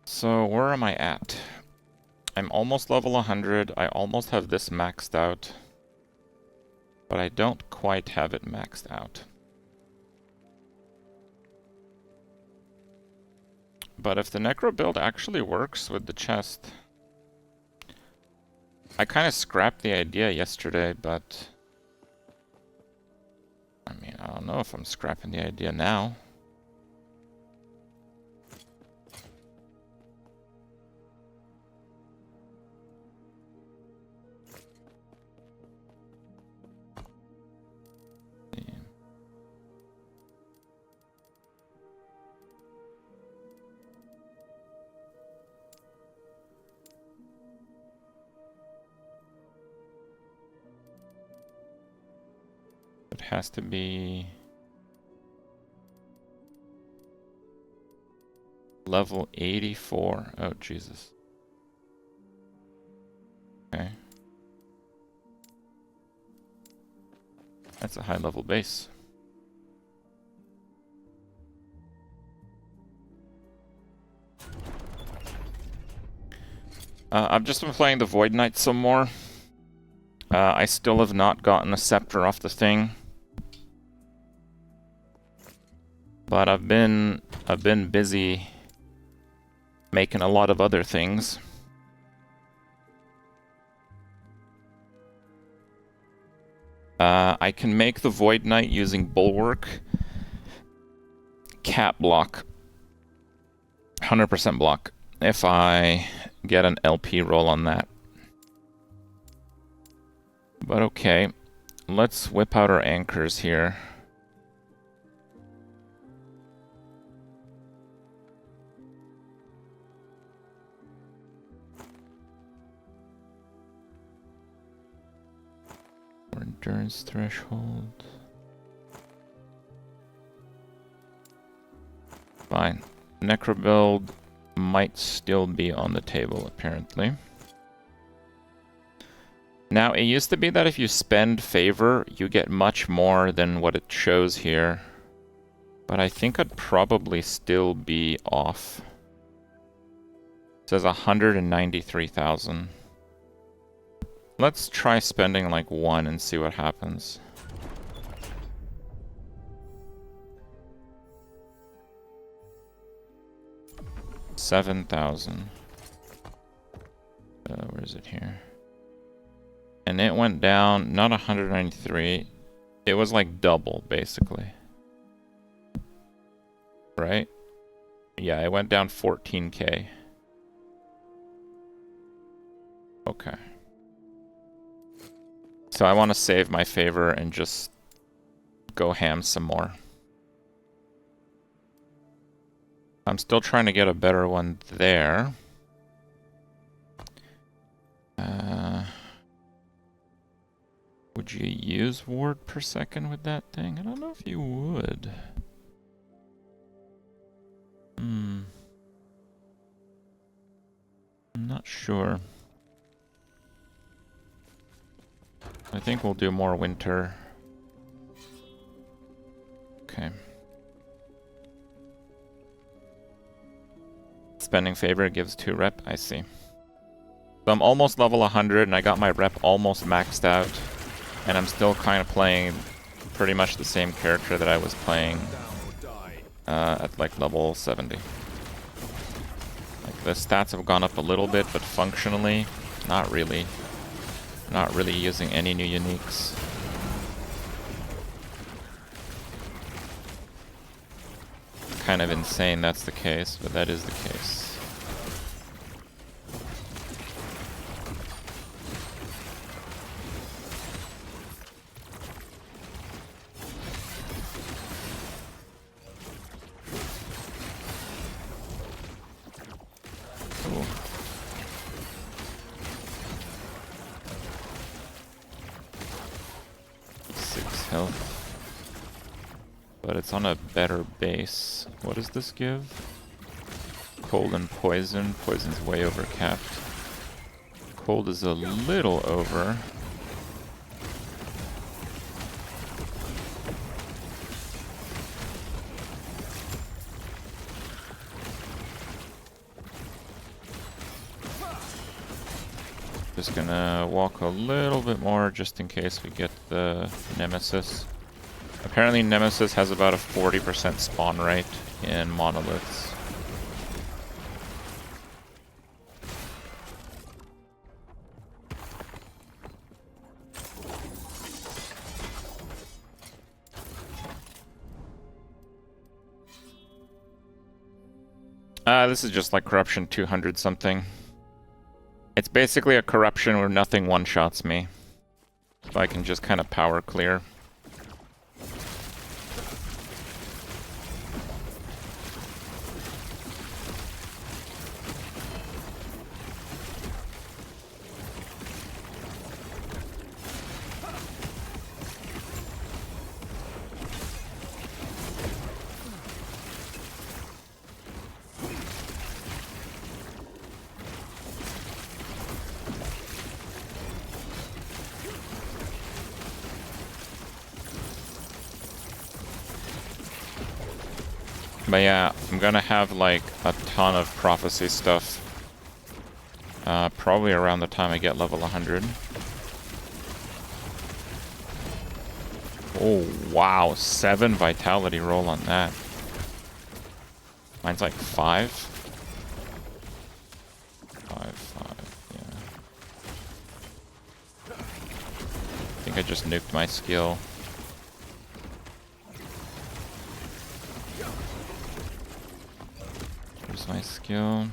So where am I at? I'm almost level 100. I almost have this maxed out. But I don't quite have it maxed out. But if the Necro build actually works with the chest... I kind of scrapped the idea yesterday, but... I mean, I don't know if I'm scrapping the idea now. It has to be level 84. Oh, Jesus. Okay. That's a high level base. I've just been playing the Void Knight some more. I still have not gotten a scepter off the thing. But I've been busy making a lot of other things. I can make the Void Knight using Bulwark, Cap block, 100% block, if I get an LP roll on that. But okay, let's whip out our anchors here. Endurance threshold. Fine. Necro build might still be on the table, apparently. Now, it used to be that if you spend favor, you get much more than what it shows here. But I think I'd probably still be off. It says 193,000. Let's try spending like 1 and see what happens. $7,000. Where is it here? And it went down, not 193. It was like double, basically. Right? Yeah, it went down 14k. Okay. So I want to save my favor and just go ham some more. I'm still trying to get a better one there. Would you use ward per second with that thing? I don't know if you would. I'm not sure. I think we'll do more winter. Okay. Spending favor gives 2 rep, I see. So I'm almost level 100 and I got my rep almost maxed out. And I'm still kind of playing pretty much the same character that I was playing at like level 70. Like the stats have gone up a little bit, but functionally, not really. Not really using any new uniques. Kind of insane that's the case, but that is the case. Cool. Health. But it's on a better base. What does this give? Cold and poison. Poison's way overcapped. Cold is a little over. Just gonna walk a little bit more just in case we get the Nemesis. Apparently Nemesis has about a 40% spawn rate in monoliths. This is just like corruption 200 something. It's basically a corruption where nothing one-shots me. So I can just kind of power clear. But yeah, I'm gonna have like a ton of prophecy stuff. Probably around the time I get level 100. Oh wow, 7 vitality roll on that. Mine's like 5. 5, yeah. I think I just nuked my skill. Here's my skill.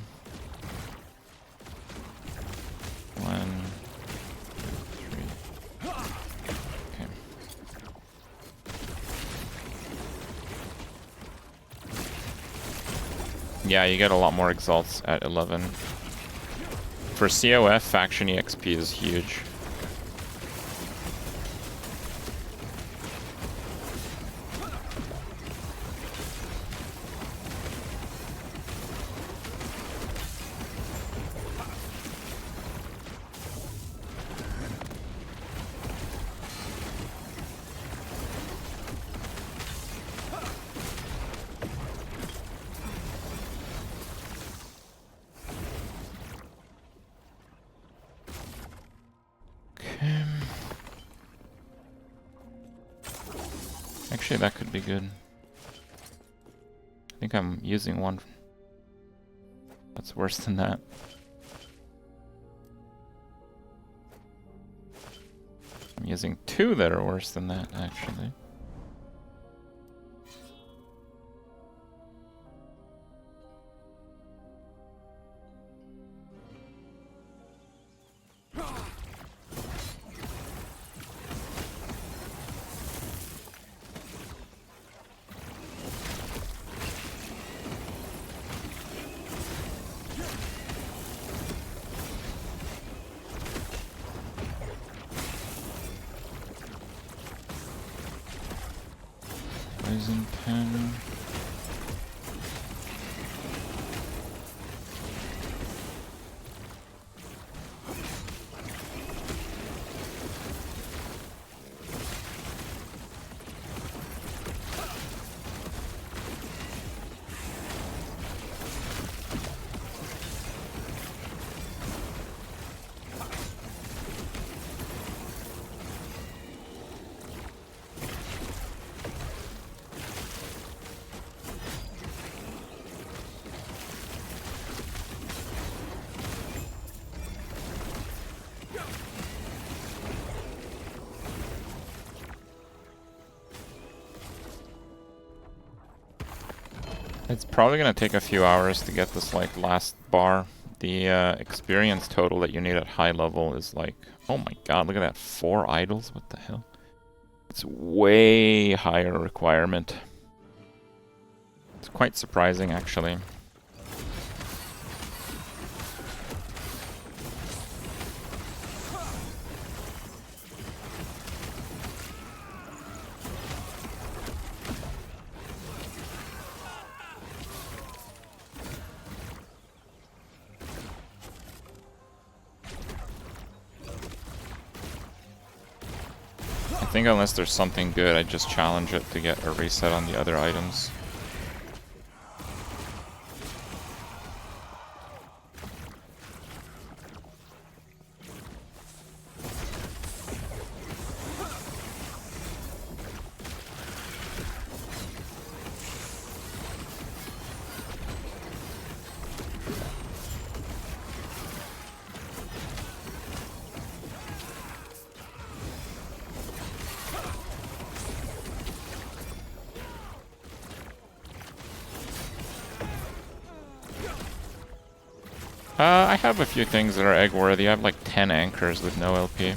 1, 2, 3. Okay. Yeah, you get a lot more exalts at 11. For COF, faction EXP is huge. Actually, that could be good. I think I'm using one that's worse than that. I'm using 2 that are worse than that, actually. Poison pen. It's probably going to take a few hours to get this like last bar. The experience total that you need at high level is like, oh my god, look at that, 4 idols, what the hell? It's way higher requirement. It's quite surprising actually. I think unless there's something good, I just challenge it to get a reset on the other items. I have a few things that are egg-worthy. I have like 10 anchors with no LP.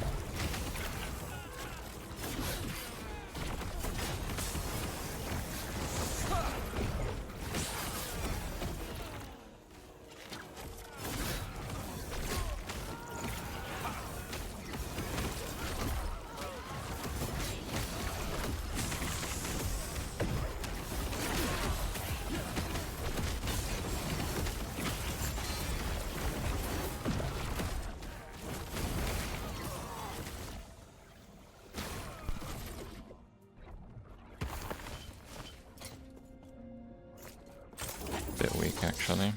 Bit weak, actually.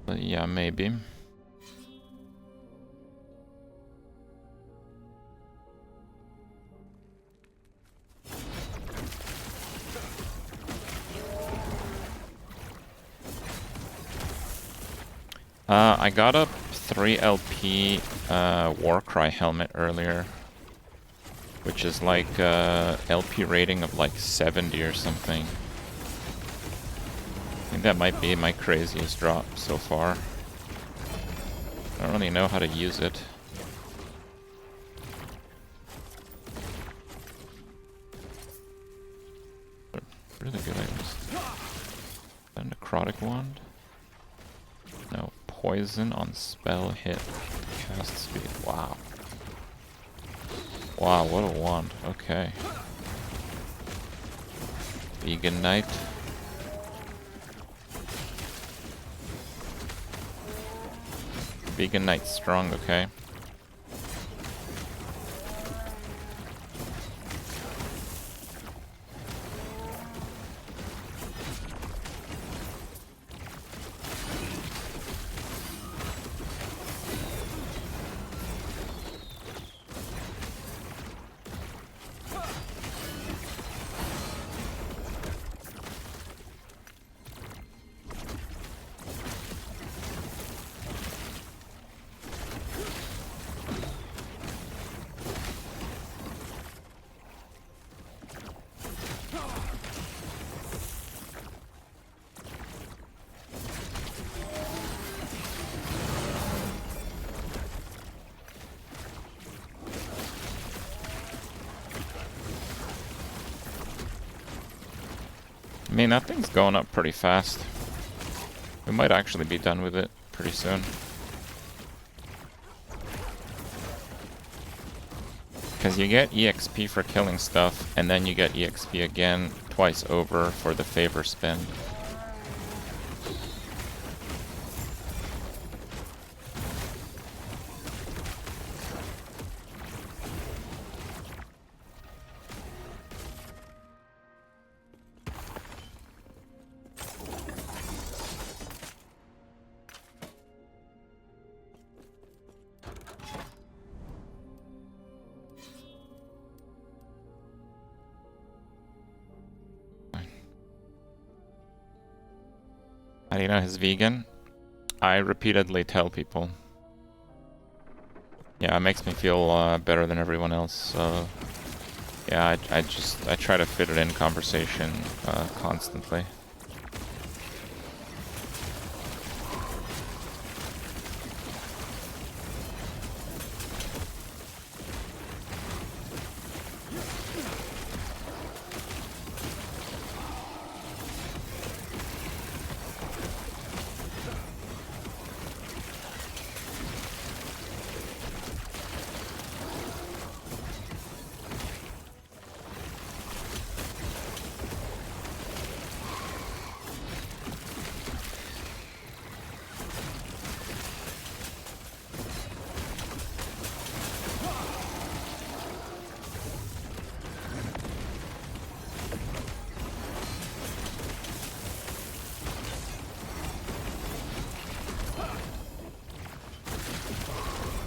But yeah, maybe. I got a 3 LP Warcry helmet earlier, which is like LP rating of like 70 or something. I think that might be my craziest drop so far. I don't really know how to use it. But really good items. A necrotic wand? No. Poison on spell hit. Cast speed. Wow. Wow, what a wand. Okay. Vegan Knight. Vegan Knight strong, okay. I mean, that thing's going up pretty fast. We might actually be done with it pretty soon. Because you get EXP for killing stuff, and then you get EXP again twice over for the favor spend. How do you know he's vegan? I repeatedly tell people. Yeah, it makes me feel better than everyone else. So yeah, I try to fit it in conversation constantly.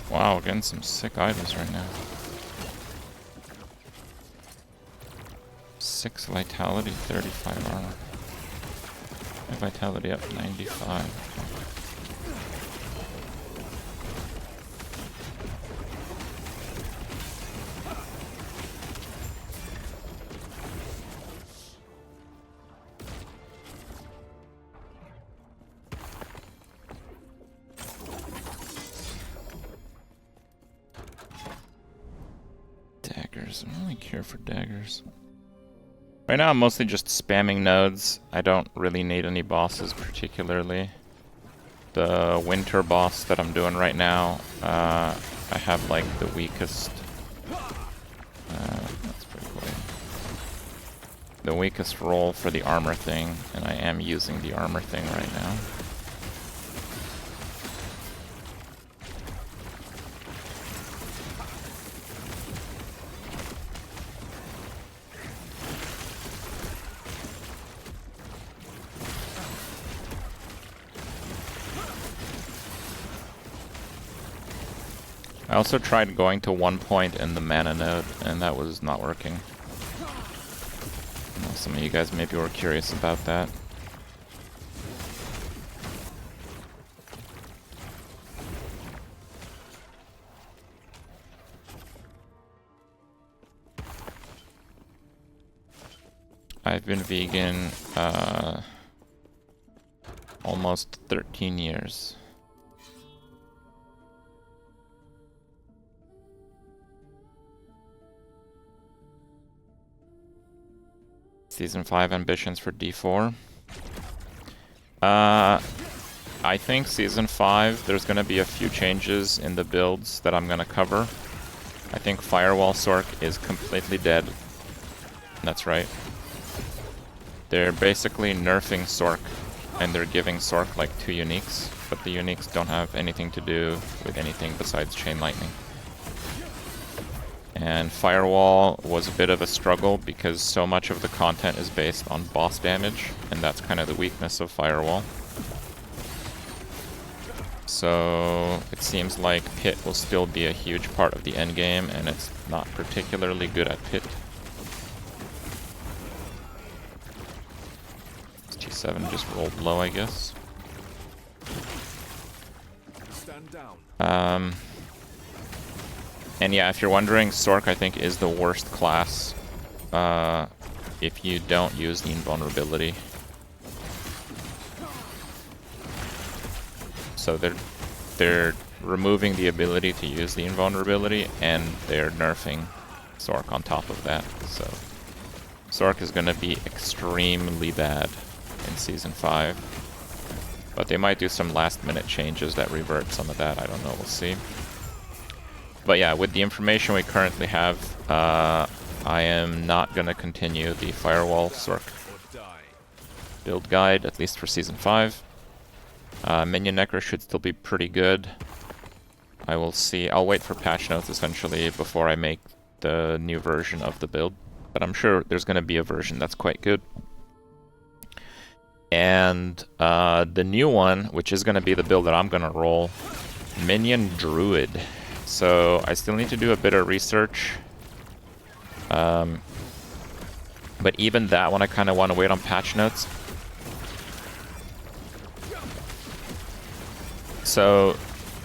Wow, getting some sick items right now. 6 vitality, 35 armor. My vitality up 95. Okay. daggers. I don't really care for daggers. Right now I'm mostly just spamming nodes. I don't really need any bosses particularly. The winter boss that I'm doing right now, I have like the weakest... that's pretty cool. The weakest roll for the armor thing, and I am using the armor thing right now. I also tried going to 1 point in the mana node, and that was not working. I know some of you guys maybe were curious about that. I've been vegan almost 13 years. Season 5 ambitions for D4. I think Season 5, there's going to be a few changes in the builds that I'm going to cover. I think Firewall Sork is completely dead. That's right. They're basically nerfing Sork, and they're giving Sork like 2 uniques, but the uniques don't have anything to do with anything besides Chain Lightning. And Firewall was a bit of a struggle because so much of the content is based on boss damage, and that's kind of the weakness of Firewall. So it seems like Pit will still be a huge part of the endgame, and it's not particularly good at Pit. T7 just rolled low, I guess. Stand down. And yeah, if you're wondering, Sork I think is the worst class if you don't use the invulnerability. So they're removing the ability to use the invulnerability, and they're nerfing Sork on top of that. So Sork is going to be extremely bad in Season 5. But they might do some last minute changes that revert some of that. I don't know, we'll see. But yeah, with the information we currently have, I am not going to continue the Firewall Sork build guide, at least for Season 5. Minion Necro should still be pretty good. I will see. I'll wait for patch notes, essentially, before I make the new version of the build. But I'm sure there's going to be a version that's quite good. And the new one, which is going to be the build that I'm going to roll, Minion Druid. So I still need to do a bit of research. But even that one, I kind of want to wait on patch notes. So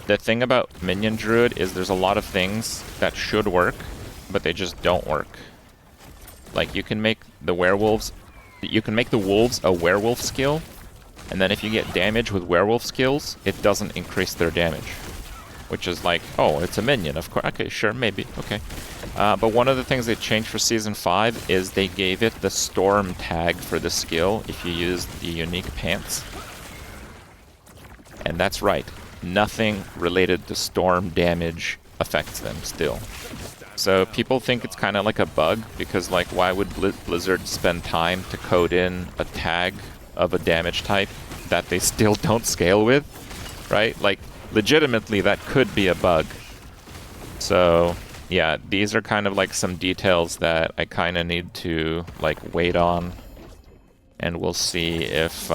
the thing about Minion Druid is there's a lot of things that should work, but they just don't work. Like you can make the wolves a werewolf skill, and then if you get damage with werewolf skills, it doesn't increase their damage. Which is like, oh, it's a minion, of course. Okay, sure, maybe, okay. But one of the things they changed for Season 5 is they gave it the storm tag for the skill if you use the unique pants. And that's right, nothing related to storm damage affects them still. So people think it's kind of like a bug, because like, why would Blizzard spend time to code in a tag of a damage type that they still don't scale with, right? Like, legitimately, that could be a bug. So, yeah, these are kind of like some details that I kind of need to like wait on, and we'll see if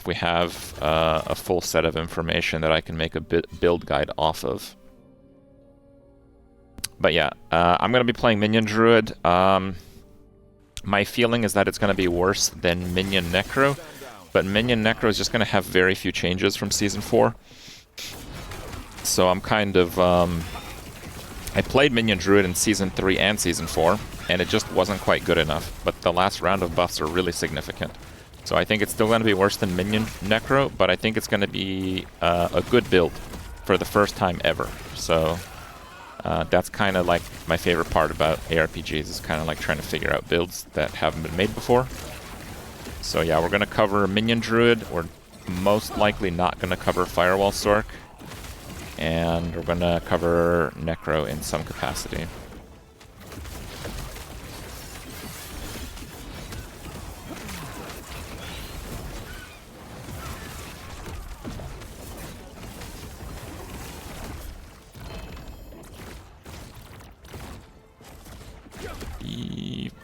we have a full set of information that I can make a build guide off of. But yeah, I'm going to be playing Minion Druid. My feeling is that it's going to be worse than Minion Necro. But Minion Necro is just going to have very few changes from Season 4. So I'm kind of... I played Minion Druid in Season 3 and Season 4, and it just wasn't quite good enough. But the last round of buffs are really significant. So I think it's still going to be worse than Minion Necro, but I think it's going to be a good build for the first time ever. So That's kind of like my favorite part about ARPGs, is kind of like trying to figure out builds that haven't been made before. So yeah, we're going to cover Minion Druid. We're most likely not going to cover Firewall Sork. And we're going to cover Necro in some capacity.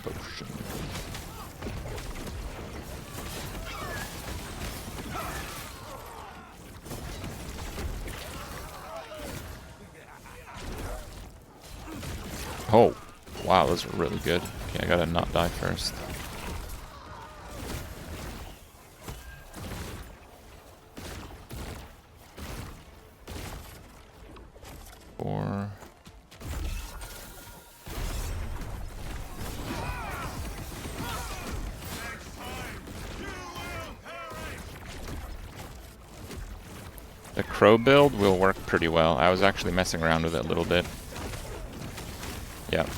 Potion. Oh, wow, those are really good. Okay, I gotta not die first. Four. The Crow build will work pretty well. I was actually messing around with it a little bit. Yep.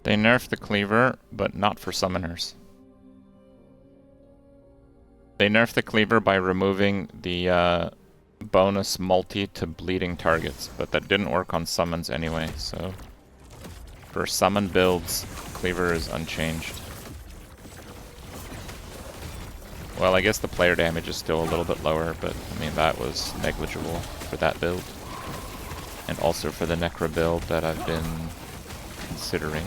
They nerfed the cleaver, but not for summoners. They nerfed the cleaver by removing the bonus multi to bleeding targets, but that didn't work on summons anyway, so for summon builds, cleaver is unchanged. Well, I guess the player damage is still a little bit lower, but I mean that was negligible for that build. And also for the Necro build that I've been considering.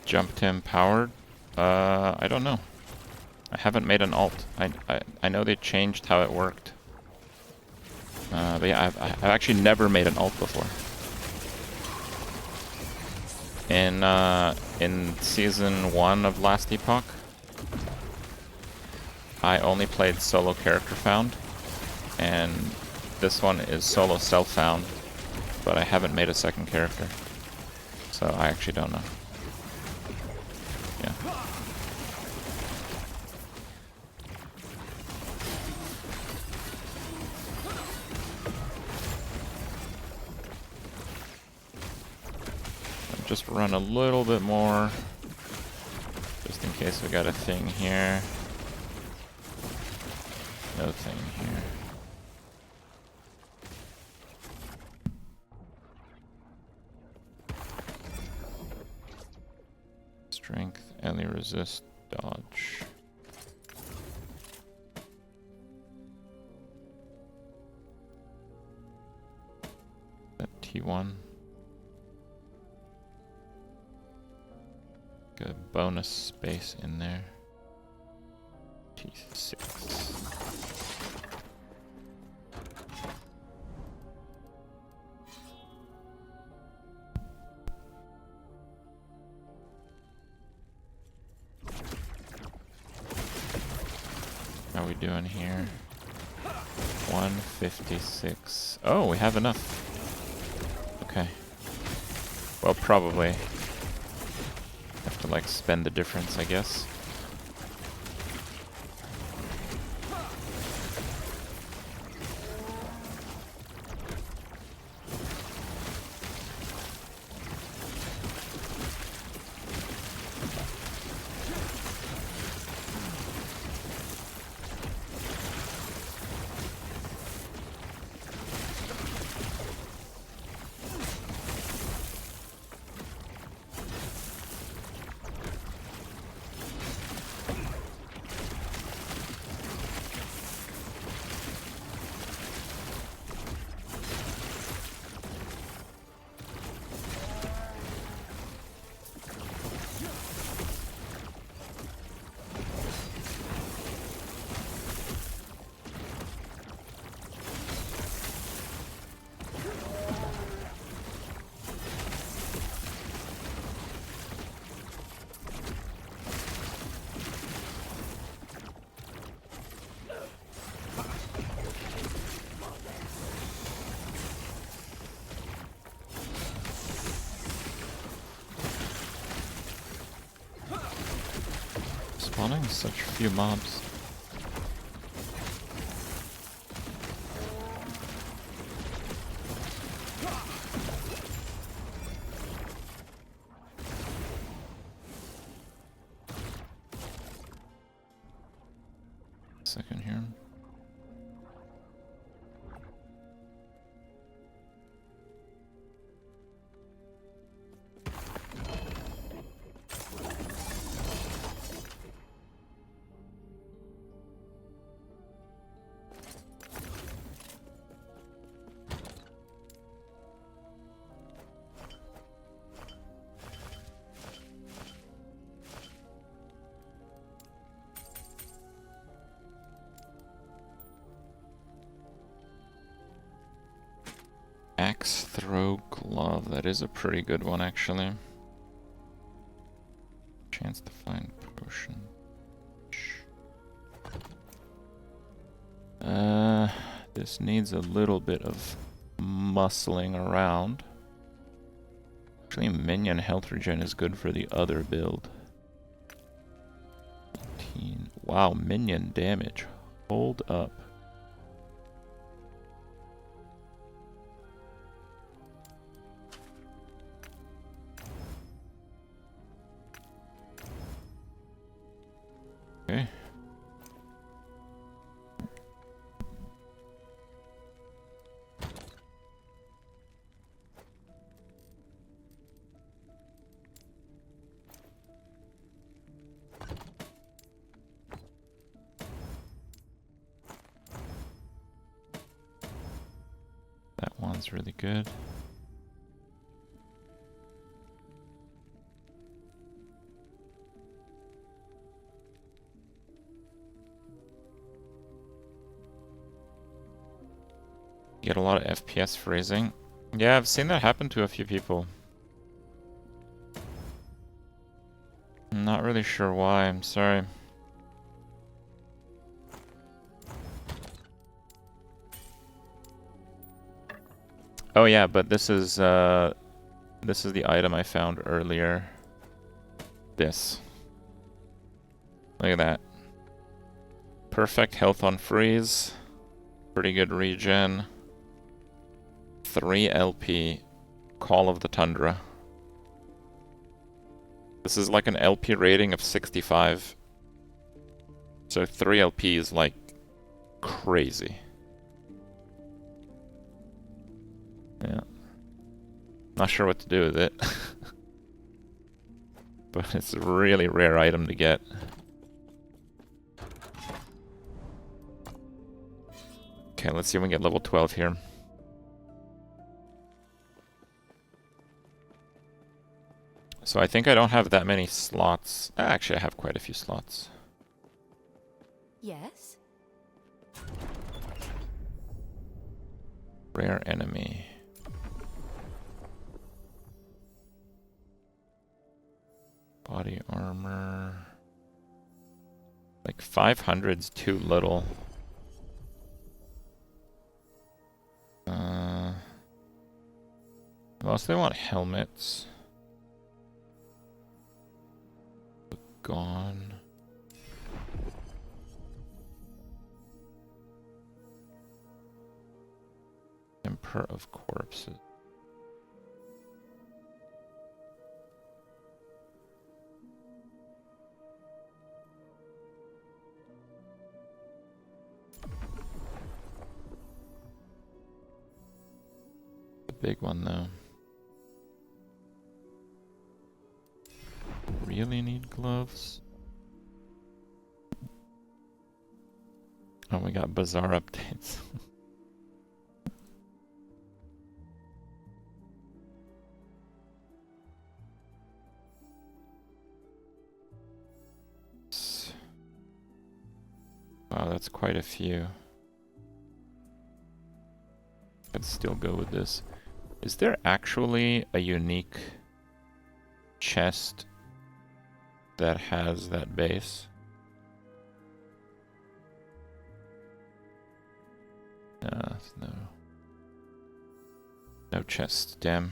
Jumped him powered? I don't know. I haven't made an alt. I know they changed how it worked. But yeah, I've actually never made an alt before. In Season 1 of Last Epoch, I only played solo character found, and this one is solo self found, but I haven't made a second character. So I actually don't know. Yeah. Just run a little bit more, just in case we got a thing here. No thing here. Strength, ally resist, dodge. That T1. Got a bonus space in there. T6. How are we doing here? 156. Oh, we have enough. Okay. Well, probably have to like spend the difference, I guess. Spawning such few mobs. Second here. Axe throw glove. That is a pretty good one, actually. Chance to find potion. This needs a little bit of muscling around. Actually, minion health regen is good for the other build. 18. Wow, minion damage. Hold up. Okay. That one's really good. Get a lot of FPS freezing. Yeah, I've seen that happen to a few people. I'm not really sure why, I'm sorry. Oh yeah, but this is the item I found earlier. This. Look at that. Perfect health on freeze. Pretty good regen. 3 LP. Call of the Tundra. This is like an LP rating of 65. So 3 LP is like crazy. Yeah. Not sure what to do with it. But it's a really rare item to get. Okay, let's see if we can get level 12 here. So I think I don't have that many slots. Actually, I have quite a few slots. Yes? Rare enemy. Body armor. Like 500's too little. Mostly want helmets. Gone. Emperor of Corpses. The big one though. Really need gloves? Oh, we got bizarre updates. Wow, that's quite a few. I'd still go with this. Is there actually a unique chest that has that base? No. No chest, damn.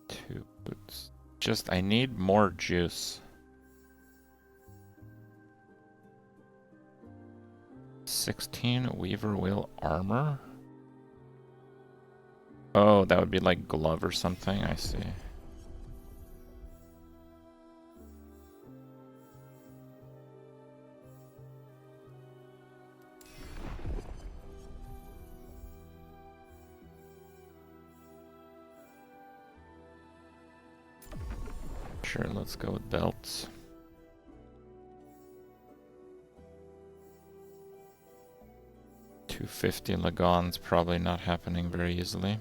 Two. Boots. Just, I need more juice. 16 Weaver Wheel armor? Oh, that would be like glove or something, I see. Sure, let's go with belts. $250 Lagon's probably not happening very easily.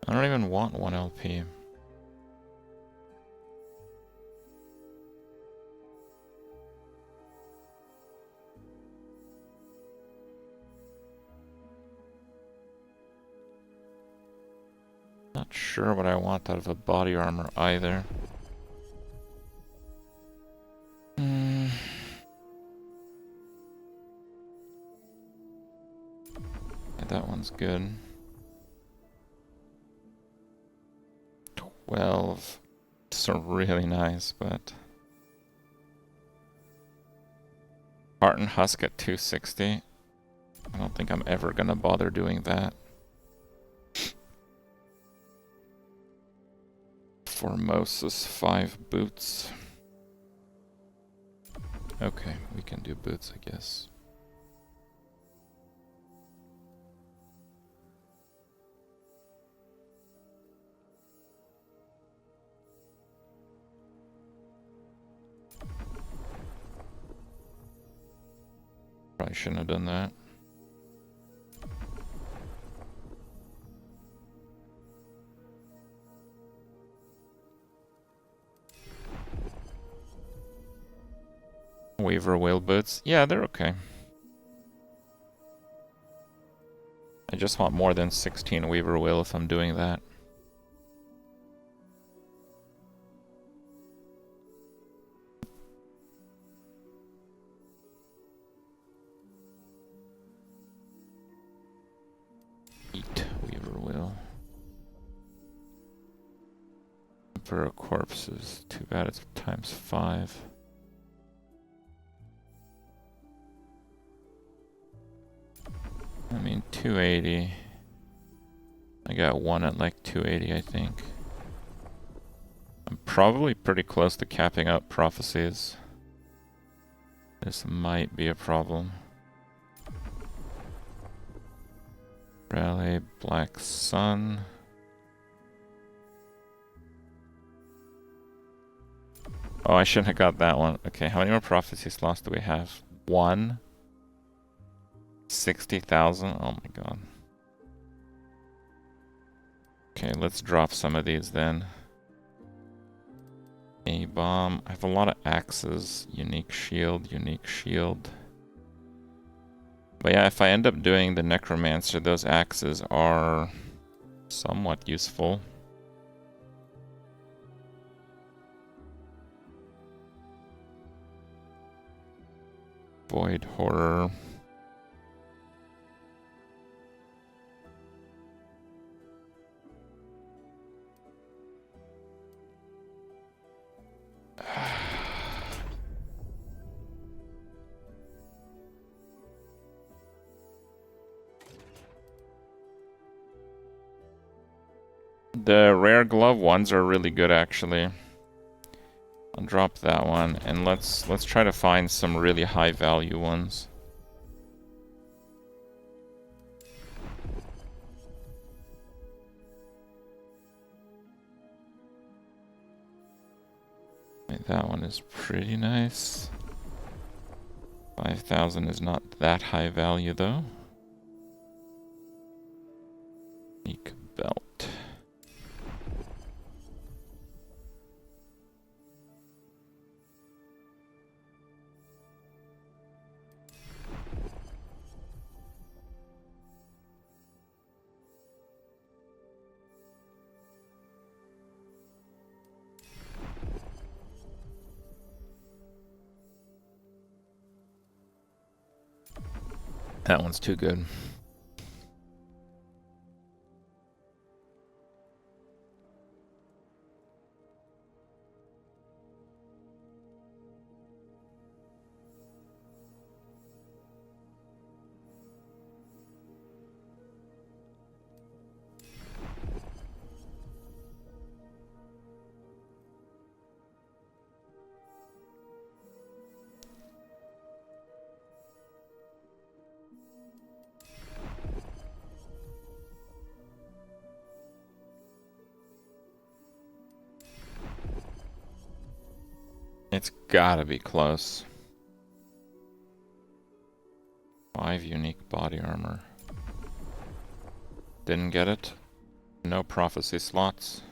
I don't even want 1 LP. Not sure what I want out of a body armor either. Yeah, that one's good. 12. So really nice, but Heart and Husk at 260. I don't think I'm ever gonna bother doing that. Formosus 5 boots. Okay, we can do boots, I guess. Probably shouldn't have done that. Weaver whale boots. Yeah, they're okay. I just want more than 16 Weaver whale if I'm doing that. Eat Weaver whale. Emperor corpses. Too bad it's times 5. I mean, 280. I got one at like 280, I think. I'm probably pretty close to capping out prophecies. This might be a problem. Rally, Black Sun. Oh, I shouldn't have got that one. Okay, how many more prophecy slots do we have? 1? 60,000? Oh my god. Okay, let's drop some of these then. A-bomb. I have a lot of axes. Unique shield, unique shield. But yeah, if I end up doing the necromancer, those axes are somewhat useful. Void horror. The rare glove ones are really good, actually. I'll drop that one, and let's try to find some really high value ones. That one is pretty nice. 5,000 is not that high value though. Unique belt. That one's too good. It's gotta be close. 5 unique body armor. Didn't get it. No prophecy slots.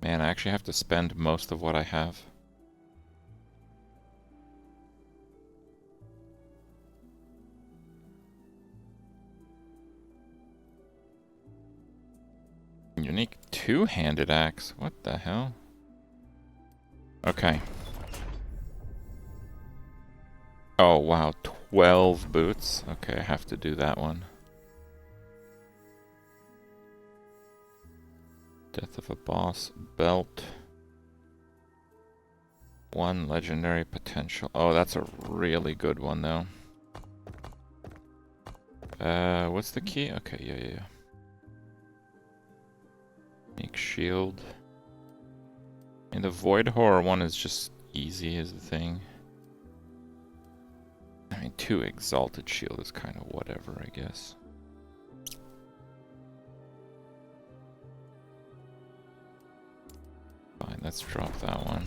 Man, I actually have to spend most of what I have. Unique two-handed axe. What the hell? Okay. Oh, wow. 12 boots. Okay, I have to do that one. Death of a boss. Belt. 1 legendary potential. Oh, that's a really good one, though. What's the key? Okay, yeah. Make shield. And the Void Horror one is just easy is the thing. I mean, 2 Exalted Shield is kind of whatever, I guess. Fine, let's drop that one.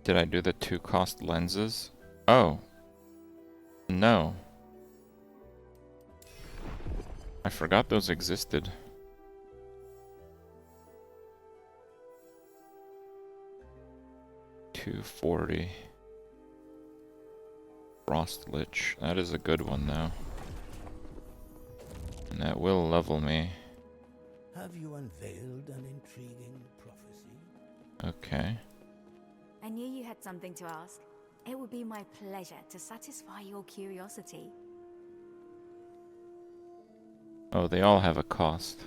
Did I do the 2-cost lenses? Oh. No. I forgot those existed. $240. Frost Lich. That is a good one, though. And that will level me. Have you unveiled an intriguing prophecy? Okay. I knew you had something to ask. It would be my pleasure to satisfy your curiosity. Oh, they all have a cost.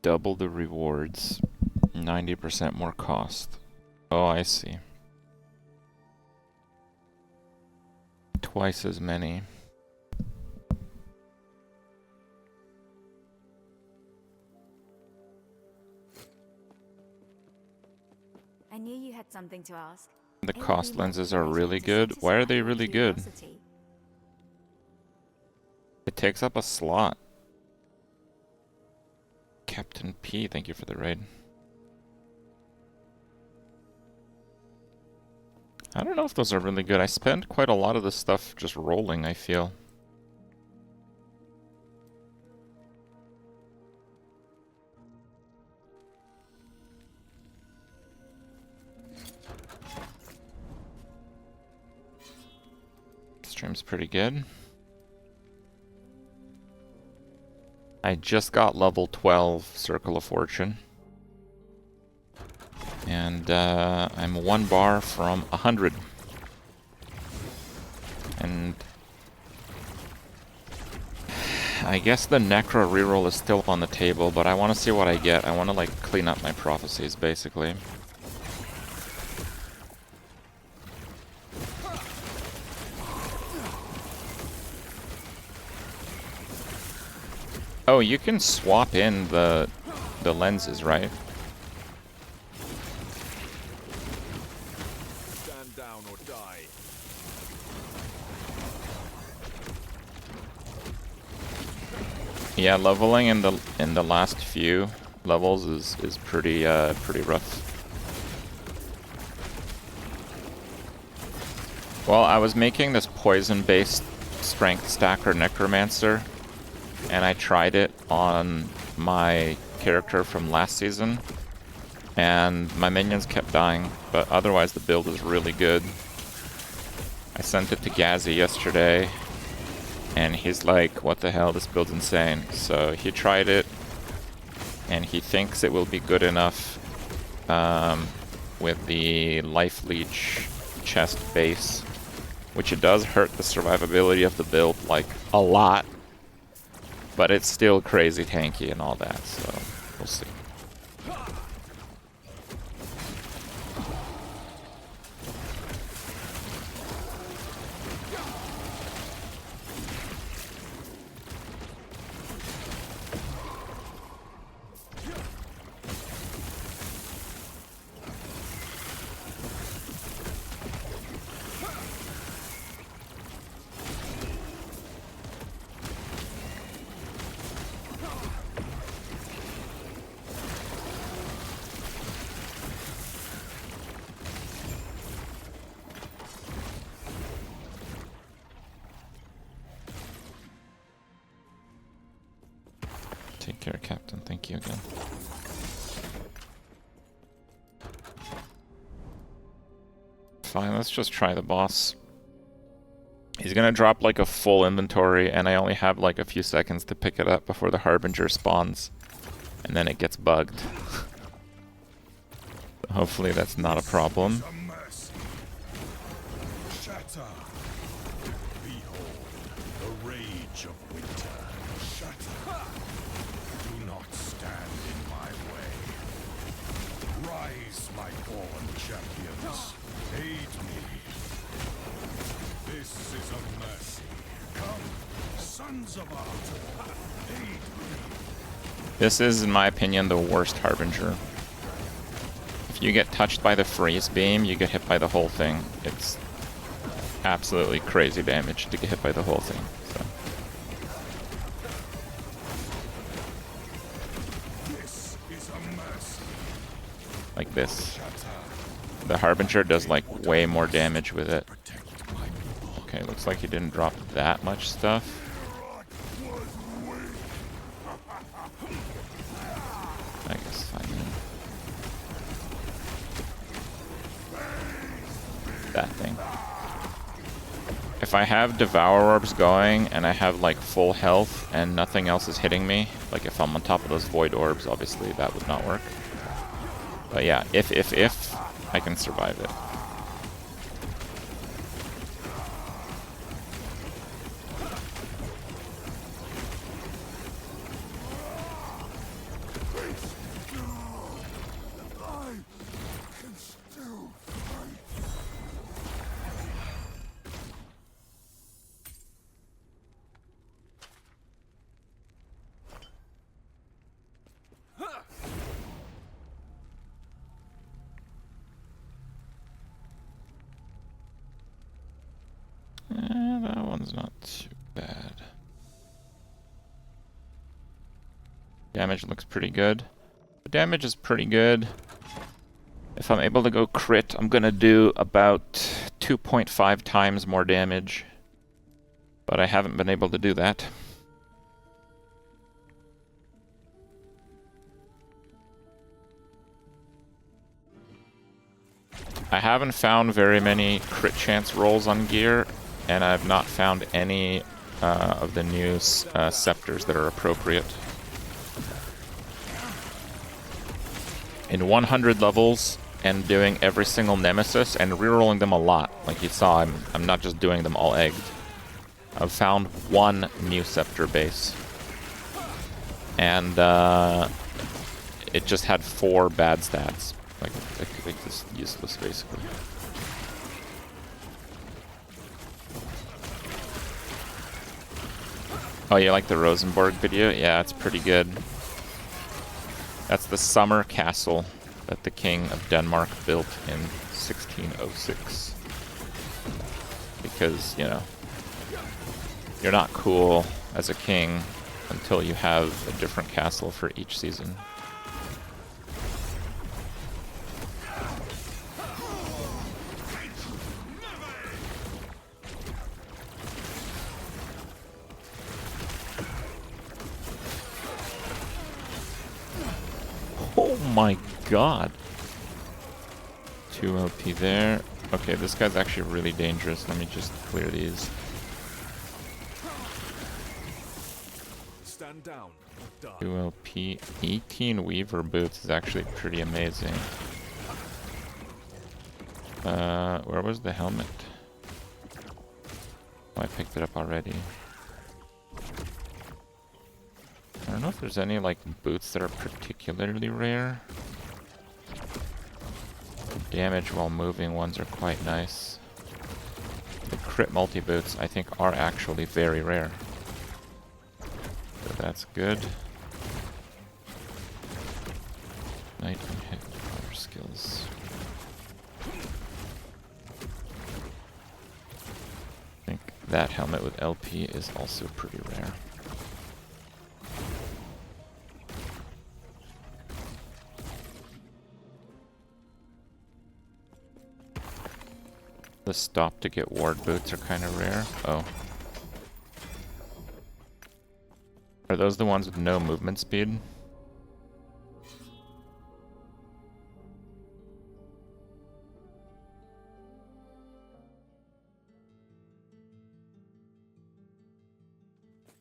Double the rewards. 90% more cost. Oh, I see. Twice as many. I knew you had something to ask. The cost lenses are really good. Why are they really good? It takes up a slot. Captain P, thank you for the raid. I don't know if those are really good. I spend quite a lot of this stuff just rolling, I feel. Stream's pretty good. I just got level 12 Circle of Fortune. And I'm 1 bar from 100. And I guess the Necro reroll is still on the table, but I want to see what I get. I want to like clean up my prophecies, basically. Oh, you can swap in the lenses, right? Stand down or die. Yeah, leveling in the last few levels is pretty pretty rough. Well, I was making this poison-based strength stacker necromancer, and I tried it on my character from last season, and my minions kept dying, but otherwise the build is really good. I sent it to Gazzy yesterday, and he's like, what the hell, this build's insane. So he tried it, and he thinks it will be good enough with the life leech chest base, which it does hurt the survivability of the build like a lot, but it's still crazy tanky and all that, so we'll see. Take care, Captain. Thank you again. Fine, let's just try the boss. He's gonna drop like a full inventory, and I only have like a few seconds to pick it up before the Harbinger spawns, and then it gets bugged. Hopefully that's not a problem. This is, in my opinion, the worst Harbinger. If you get touched by the freeze beam, you get hit by the whole thing. It's absolutely crazy damage to get hit by the whole thing. So. Like this. The Harbinger does like way more damage with it. Okay, looks like he didn't drop that much stuff. I guess I mean that thing. If I have Devour Orbs going and I have like full health and nothing else is hitting me, like if I'm on top of those Void Orbs, obviously that would not work. But yeah, if I can survive it. That one's not too bad. Damage looks pretty good. The damage is pretty good. If I'm able to go crit, I'm gonna do about 2.5 times more damage. But I haven't been able to do that. I haven't found very many crit chance rolls on gear, and I've not found any of the new scepters that are appropriate. In 100 levels, and doing every single nemesis, and rerolling them a lot, like you saw, I'm not just doing them all egged. I've found one new scepter base. And it just had 4 bad stats. Like this useless, basically. Oh, you like the Rosenborg video? Yeah, it's pretty good. That's the summer castle that the King of Denmark built in 1606. Because, you know, you're not cool as a king until you have a different castle for each season. Oh my god. 2 LP there. Okay, this guy's actually really dangerous. Let me just clear these. Stand down or die. 2 LP. 18 Weaver boots is actually pretty amazing. Where was the helmet? Oh, I picked it up already. I don't know if there's any, like, boots that are particularly rare. The damage while moving ones are quite nice. The Kripp multi-boots, I think, are actually very rare. So that's good. Knight and hit power skills. I think that helmet with LP is also pretty rare. The stop to get ward boots are kind of rare. Oh. Are those the ones with no movement speed?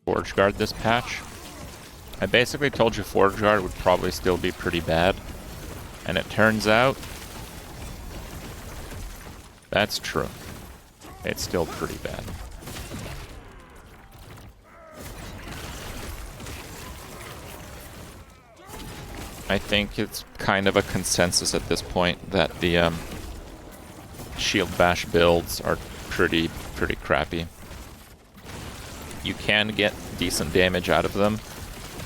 Forge Guard this patch. I basically told you Forge Guard would probably still be pretty bad. And it turns out that's true. It's still pretty bad. I think it's kind of a consensus at this point that the shield bash builds are pretty crappy. You can get decent damage out of them,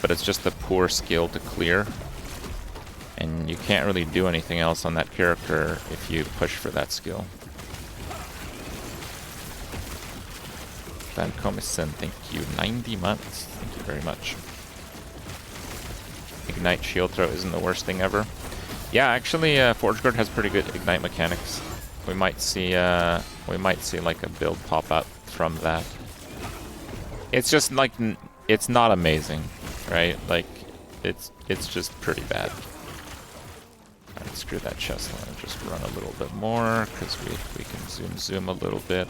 but it's just a poor skill to clear. And you can't really do anything else on that character if you push for that skill. Van Comison, thank you. 90 months. Thank you very much. Ignite shield throw isn't the worst thing ever. Yeah, actually, Forge Guard has pretty good ignite mechanics. We might see like a build pop up from that. It's just like it's not amazing, right? Like it's just pretty bad. Alright, screw that chest line. Just run a little bit more because we can zoom a little bit.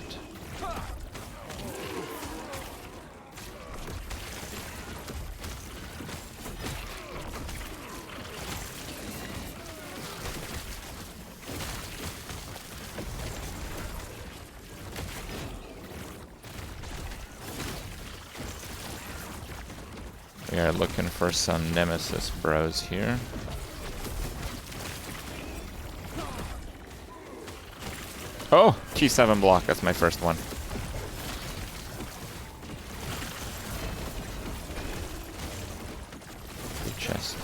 We are looking for some Nemesis bros here. Oh! T7 block, that's my first one. Good chest.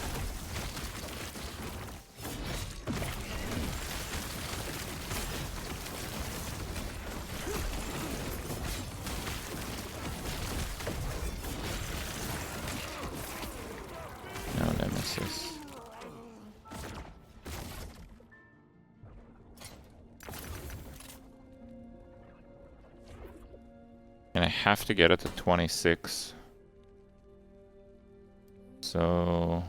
No Nemesis. And I have to get it to 26. So...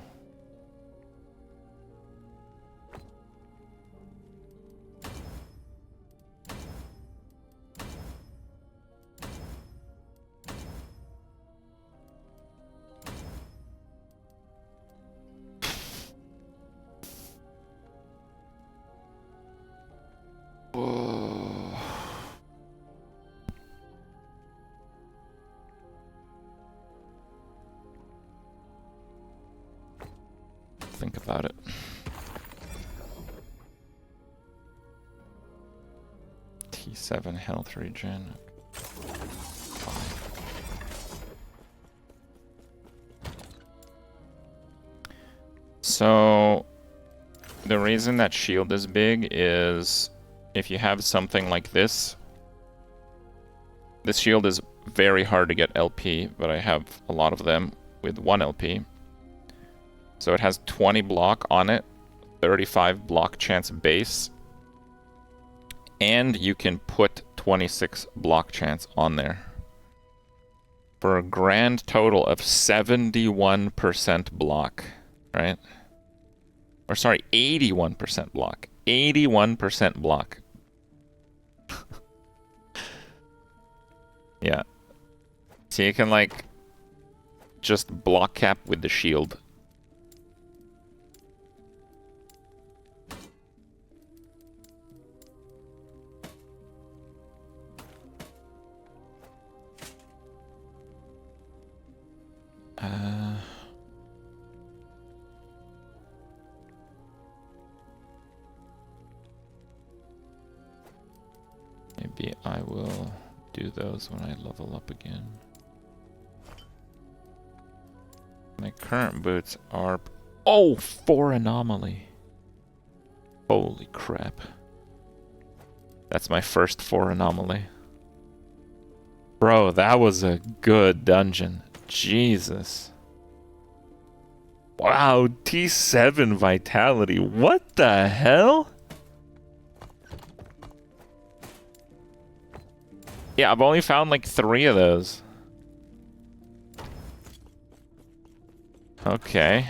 think about it. T7 health regen. So the reason that shield is big is if you have something like this shield is very hard to get LP, but I have a lot of them with 1 LP. So it has 20 block on it, 35 block chance base, and you can put 26 block chance on there. For a grand total of 71% block, right? Or sorry, 81% block. 81% block. Yeah. So you can, like, just block cap with the shield. Maybe I will do those when I level up again. My current boots are... Oh, 4 anomaly. Holy crap. That's my first 4 anomaly. Bro, that was a good dungeon. Jesus. Wow, T7 vitality. What the hell? Yeah, I've only found like 3 of those. Okay.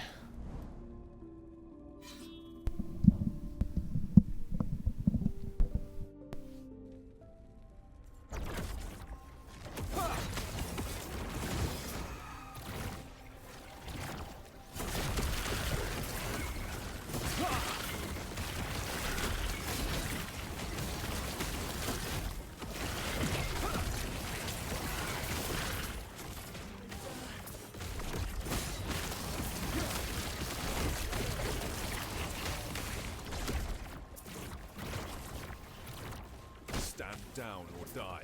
Stand down or die.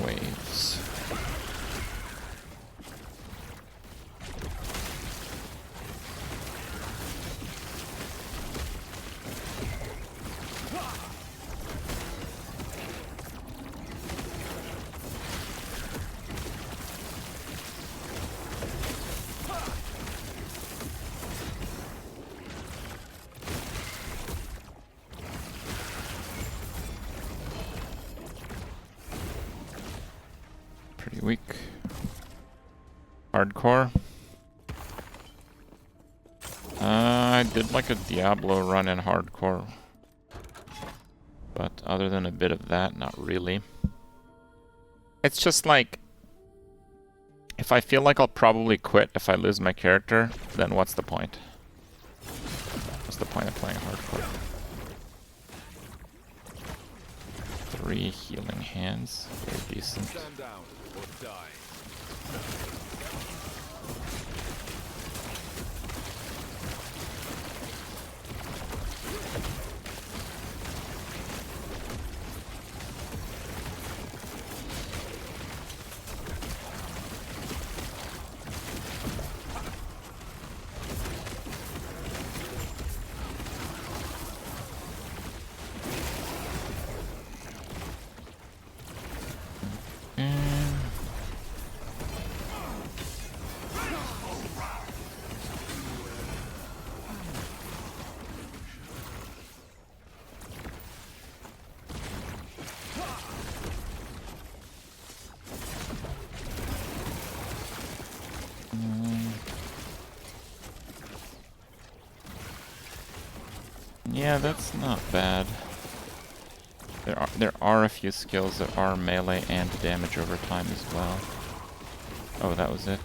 Waves. Pretty weak. Hardcore. I did like a Diablo run in hardcore. But other than a bit of that, not really. It's just like, if I feel like I'll probably quit if I lose my character, then what's the point? What's the point of playing hardcore? 3 healing hands, very decent. Stand down or die. Yeah, that's not bad. There are a few skills that are melee and damage over time as well. Oh, that was it.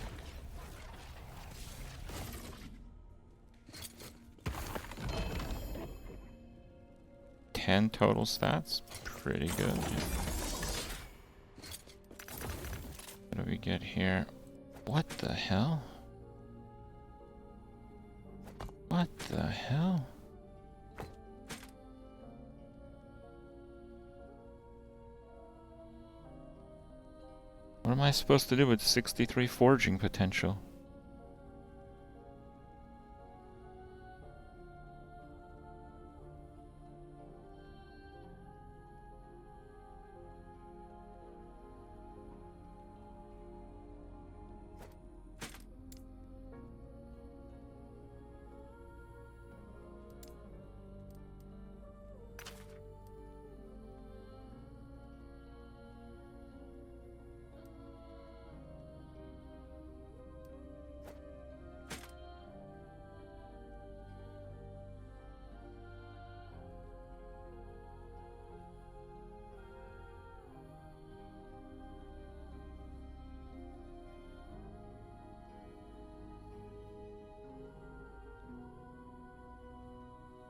Ten total stats, pretty good. What do we get here? What the hell? What the hell? What am I supposed to do with 63 forging potential?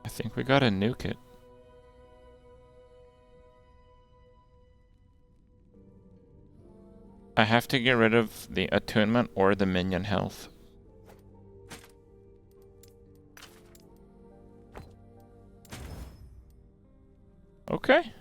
I think we gotta nuke it. I have to get rid of the attunement or the minion health. Okay.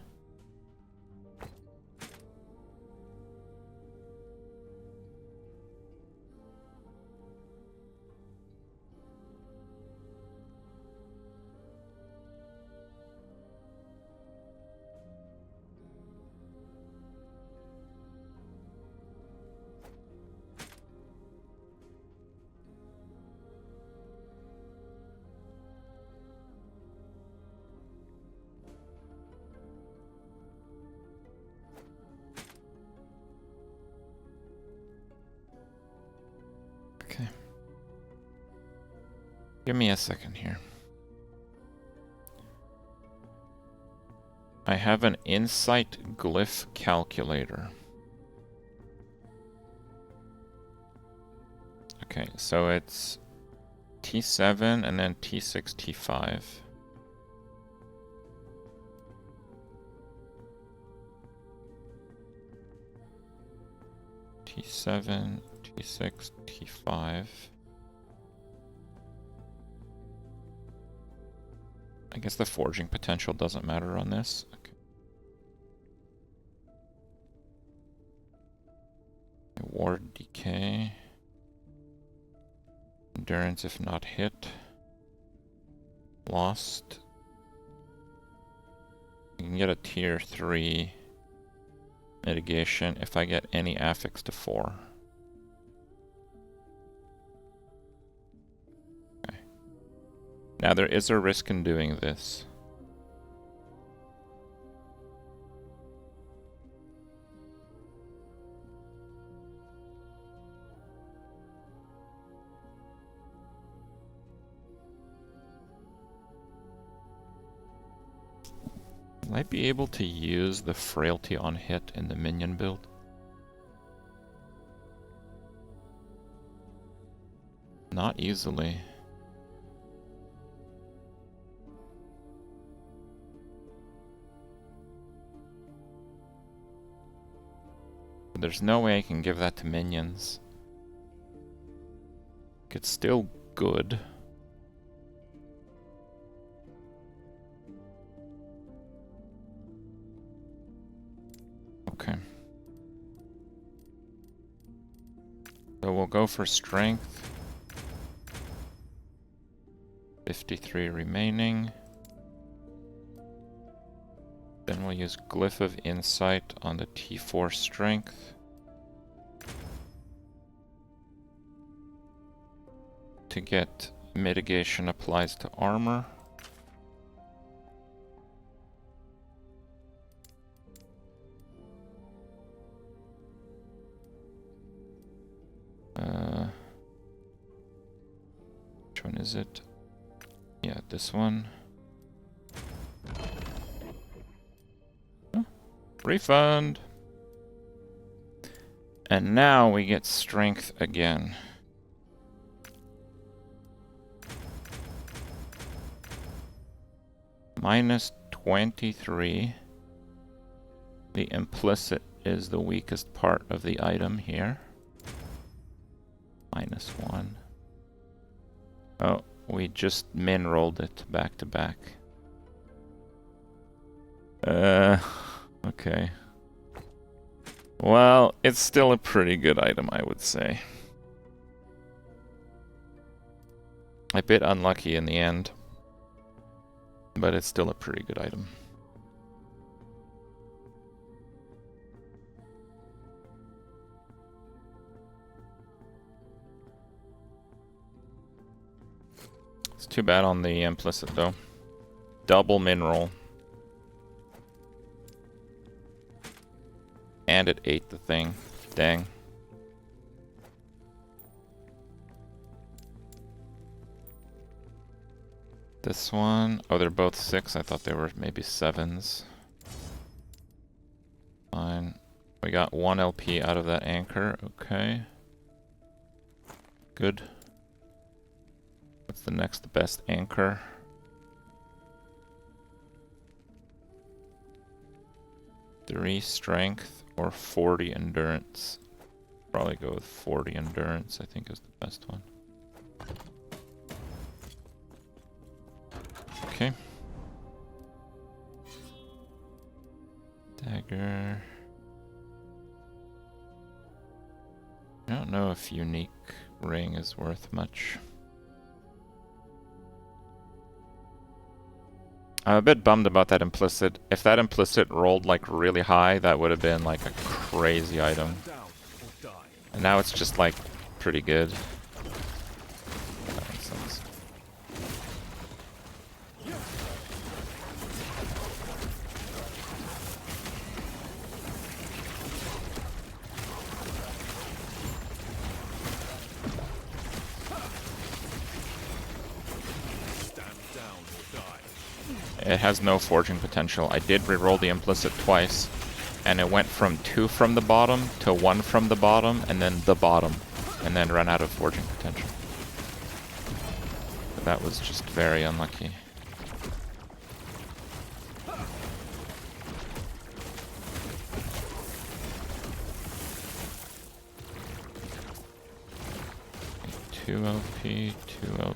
Okay. Give me a second here. I have an insight glyph calculator. Okay, so it's T7 and then T6, T5. T7, T6, T5. I guess the forging potential doesn't matter on this. Okay. Ward decay. Endurance if not hit. Lost. You can get a tier 3 mitigation if I get any affix to 4. Okay. Now there is a risk in doing this. Will I be able to use the frailty on hit in the minion build? Not easily. There's no way I can give that to minions. It's still good. Okay. So we'll go for strength. 53 remaining. Then we'll use Glyph of Insight on the T4 strength. To get mitigation applies to armor. Which one is it? Yeah, this one. Refund! And now we get strength again. Minus 23. The implicit is the weakest part of the item here. Minus 1. Oh, we just min-rolled it back to back. Okay. Well, it's still a pretty good item, I would say. A bit unlucky in the end, but it's still a pretty good item. It's too bad on the implicit, though. Double min-roll. And it ate the thing. Dang. This one... Oh, they're both 6. I thought they were maybe 7s. Fine. We got 1 LP out of that anchor. Okay. Good. What's the next best anchor? Three strength or 40 endurance. Probably go with 40 endurance, I think is the best one. Okay. Dagger. I don't know if unique ring is worth much. I'm a bit bummed about that implicit. If that implicit rolled like really high, that would have been like a crazy item. And now it's just like pretty good. That makes sense. It has no forging potential. I did reroll the implicit twice, and it went from 2 from the bottom to 1 from the bottom, and then the bottom, and then ran out of forging potential. But that was just very unlucky. Two LP, 2 LP,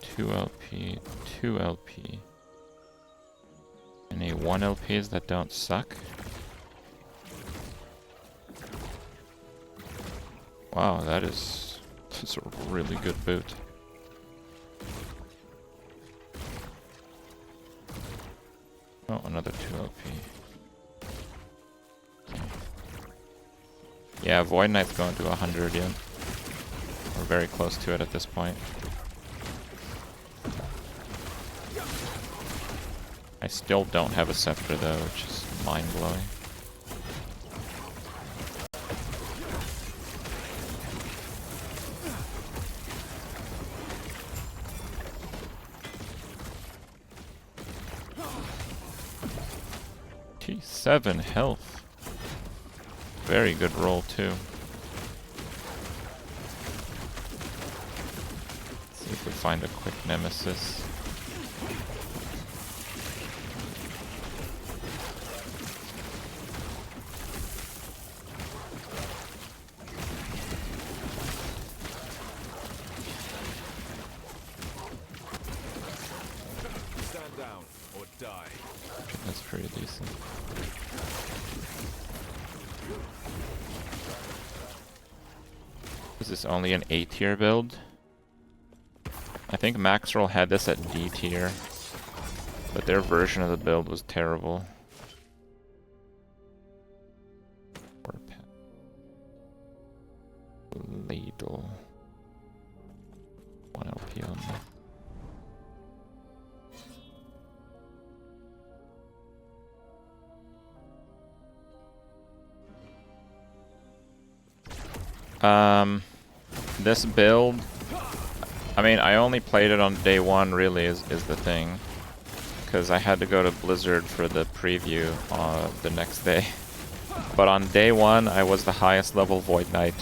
2 LP, 2 LP. Any 1 LPs that don't suck? Wow, that's a really good boot. Oh, another 2 LP. Okay. Yeah, Void Knight's going to 100 yet. We're very close to it at this point. I still don't have a scepter though, which is mind-blowing. T7 health. Very good roll too. Let's see if we find a quick nemesis. That's pretty decent. Is this only an A tier build? I think Maxroll had this at D tier, but their version of the build was terrible. Ladle. 1 LP on that. This build, I mean, I only played it on day 1, really, is the thing. because I had to go to Blizzard for the preview the next day. But on day 1, I was the highest level Void Knight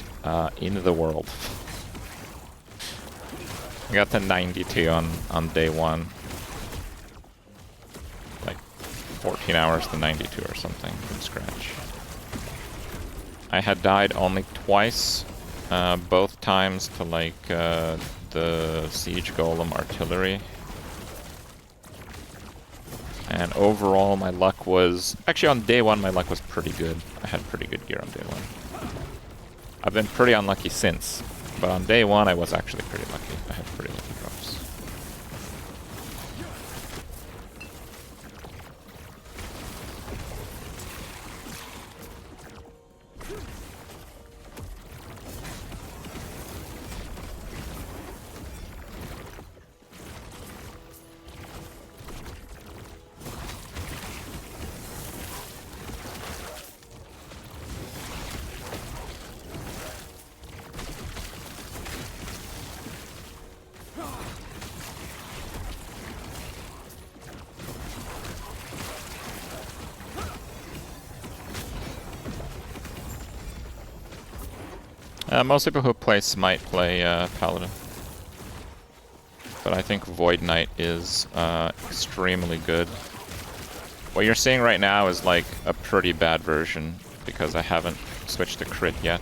in the world. I got to 92 on day 1. Like 14 hours to 92 or something from scratch. I had died only twice, both times to like the Siege Golem artillery. And overall my luck was... Actually on day 1 my luck was pretty good. I had pretty good gear on day 1. I've been pretty unlucky since, but on day 1 I was actually pretty lucky. I had pretty lucky drops. Most people who play Smite play Paladin. But I think Void Knight is extremely good. What you're seeing right now is like a pretty bad version, because I haven't switched to crit yet.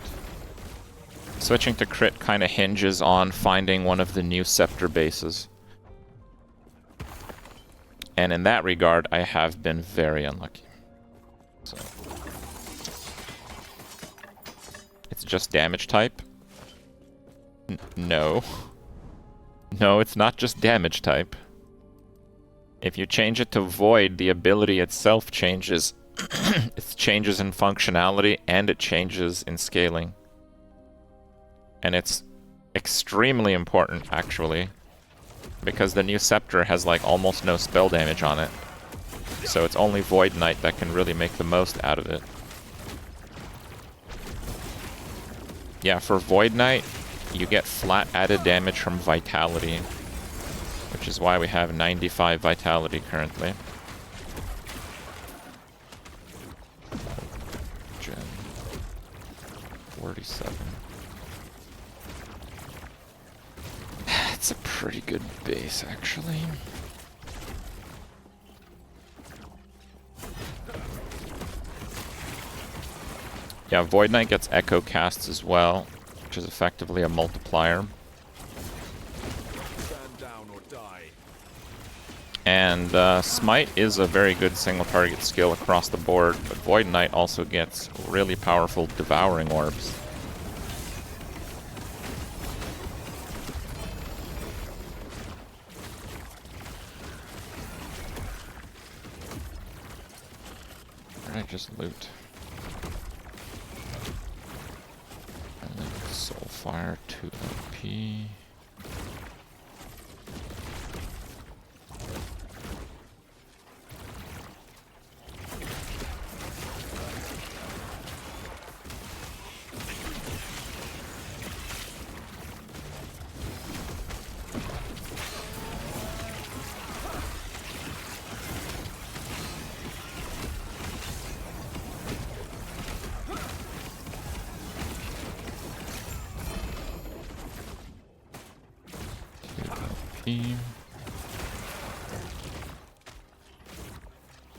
Switching to crit kind of hinges on finding one of the new Scepter bases. And in that regard, I have been very unlucky. So... It's just damage type? No. No, it's not just damage type. If you change it to Void, the ability itself changes. It changes in functionality and it changes in scaling. And it's extremely important, actually, because the new Scepter has like almost no spell damage on it. So it's only Void Knight that can really make the most out of it. Yeah, for Void Knight, you get flat added damage from Vitality, which is why we have 95 Vitality currently. Gen 47. It's a pretty good base, actually. Yeah, Void Knight gets Echo casts as well, which is effectively a multiplier. And Smite is a very good single target skill across the board, but Void Knight also gets really powerful Devouring Orbs. Alright, just loot. Soulfire 2 LP.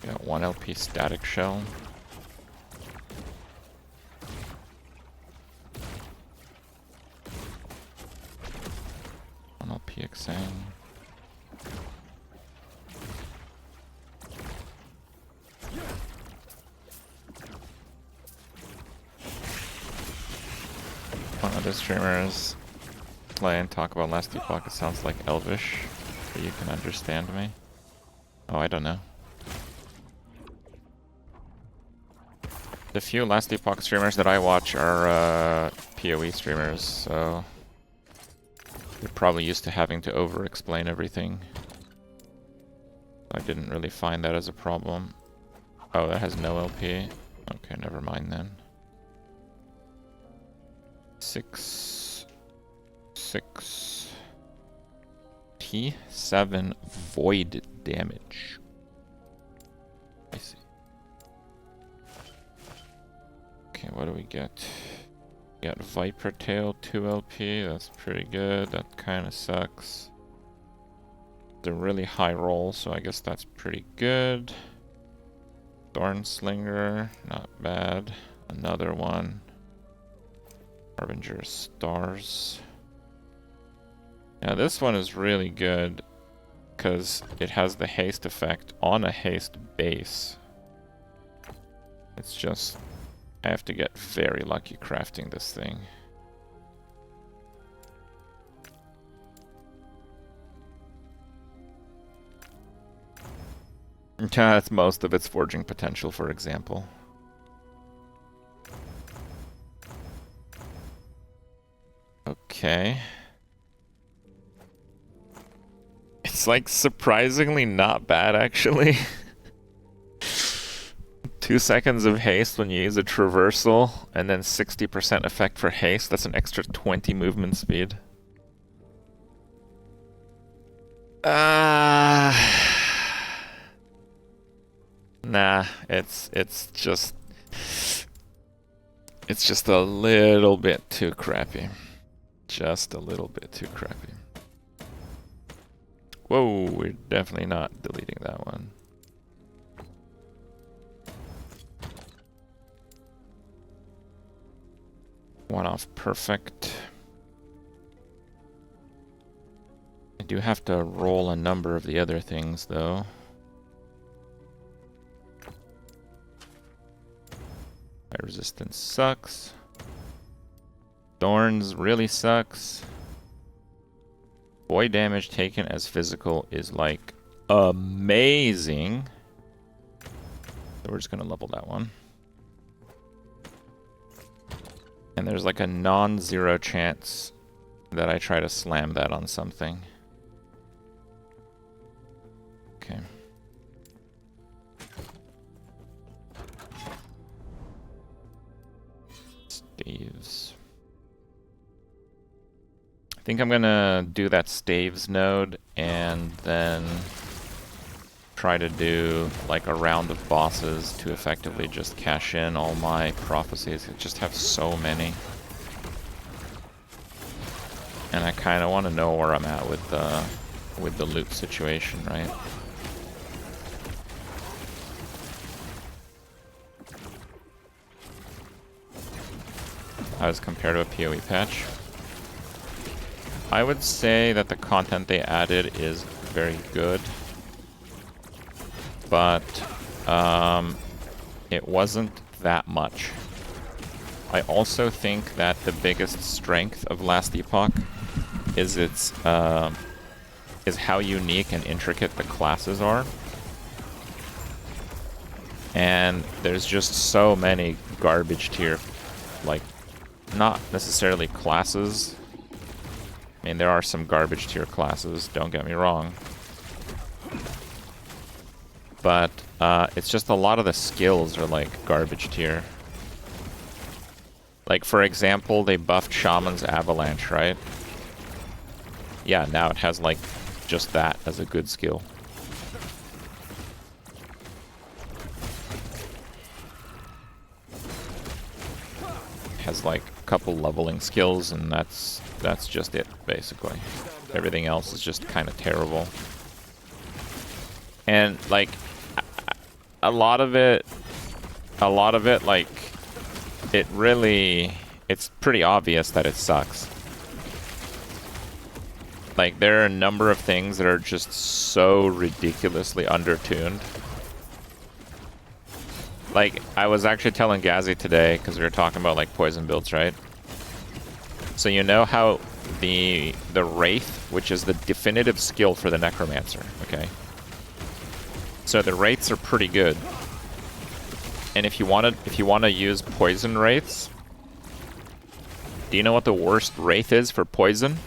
Got 1 LP Static Shell. One LP Xang. One of the streamers play and talk about Last Epoch, it sounds like Elvish, so you can understand me. Oh, I don't know. The few Last Epoch streamers that I watch are PoE streamers, so they're probably used to having to over-explain everything. I didn't really find that as a problem. Oh, that has no LP. Okay, never mind then. 6 T7 void damage. what do we get? We got Viper Tail 2 LP, that's pretty good. That kind of sucks. It's a really high roll, so I guess that's pretty good. Thornslinger, not bad. Another one. Harbingers Stars. Now this one is really good because it has the haste effect on a haste base. It's just, I have to get very lucky crafting this thing. That's most of its forging potential, for example. Okay. It's like surprisingly not bad, actually. 2 seconds of haste when you use a traversal, and then 60% effect for haste. That's an extra 20 movement speed. Nah, it's just a little bit too crappy. Just a little bit too crappy. Whoa, we're definitely not deleting that one. One off perfect. I do have to roll a number of the other things though. Fire resistance sucks. Thorns really sucks. Void damage taken as physical is like amazing. So we're just gonna level that one. And there's like a non-zero chance that I try to slam that on something. Okay. Staves. I think I'm gonna do that staves node and then try to do like a round of bosses to effectively just cash in all my prophecies. I just have so many. And I kind of want to know where I'm at with the loot situation, right? How does it compare to a PoE patch? I would say that the content they added is very good, but it wasn't that much. I also think that the biggest strength of Last Epoch is its is how unique and intricate the classes are. And there's just so many garbage tier, like, not necessarily classes. I mean, there are some garbage tier classes, don't get me wrong. But it's just a lot of the skills are like garbage tier. Like, for example, they buffed Shaman's Avalanche, right? Yeah, now it has like just that as a good skill. Has like a couple leveling skills, and that's just it, basically. Everything else is just kind of terrible. And like a lot of it, like, it's pretty obvious that it sucks. Like, there are a number of things that are just so ridiculously undertuned. Like, I was actually telling Gazzy today, because we were talking about, like, poison builds, right? So you know how the Wraith, which is the definitive skill for the Necromancer, okay? So the Wraiths are pretty good. And if you want to use poison Wraiths, do you know what the worst Wraith is for poison?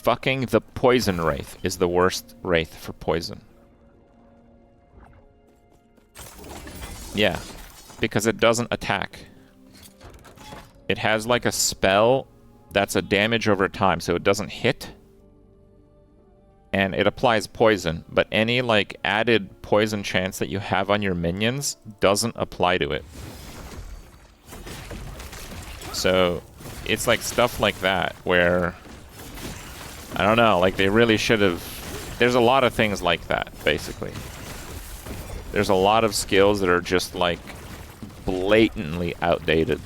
Fucking the Poison Wraith is the worst Wraith for poison. Yeah, because it doesn't attack. It has like a spell that's a damage over time, so it doesn't hit. And it applies poison, but any like added poison chance that you have on your minions doesn't apply to it. So it's like stuff like that where, I don't know, like they really should have, there's a lot of things like that, basically. There's a lot of skills that are just like blatantly outdated.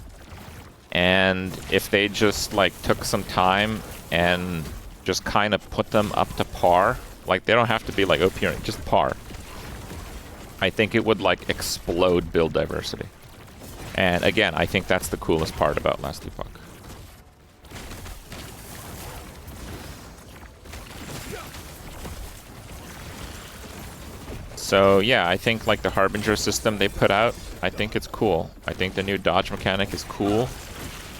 And if they just like took some time and just kind of put them up to par, like they don't have to be like OP, just par, I think it would like explode build diversity. And again, I think that's the coolest part about Last Epoch. So yeah, I think like the Harbinger system they put out, I think it's cool. I think the new dodge mechanic is cool.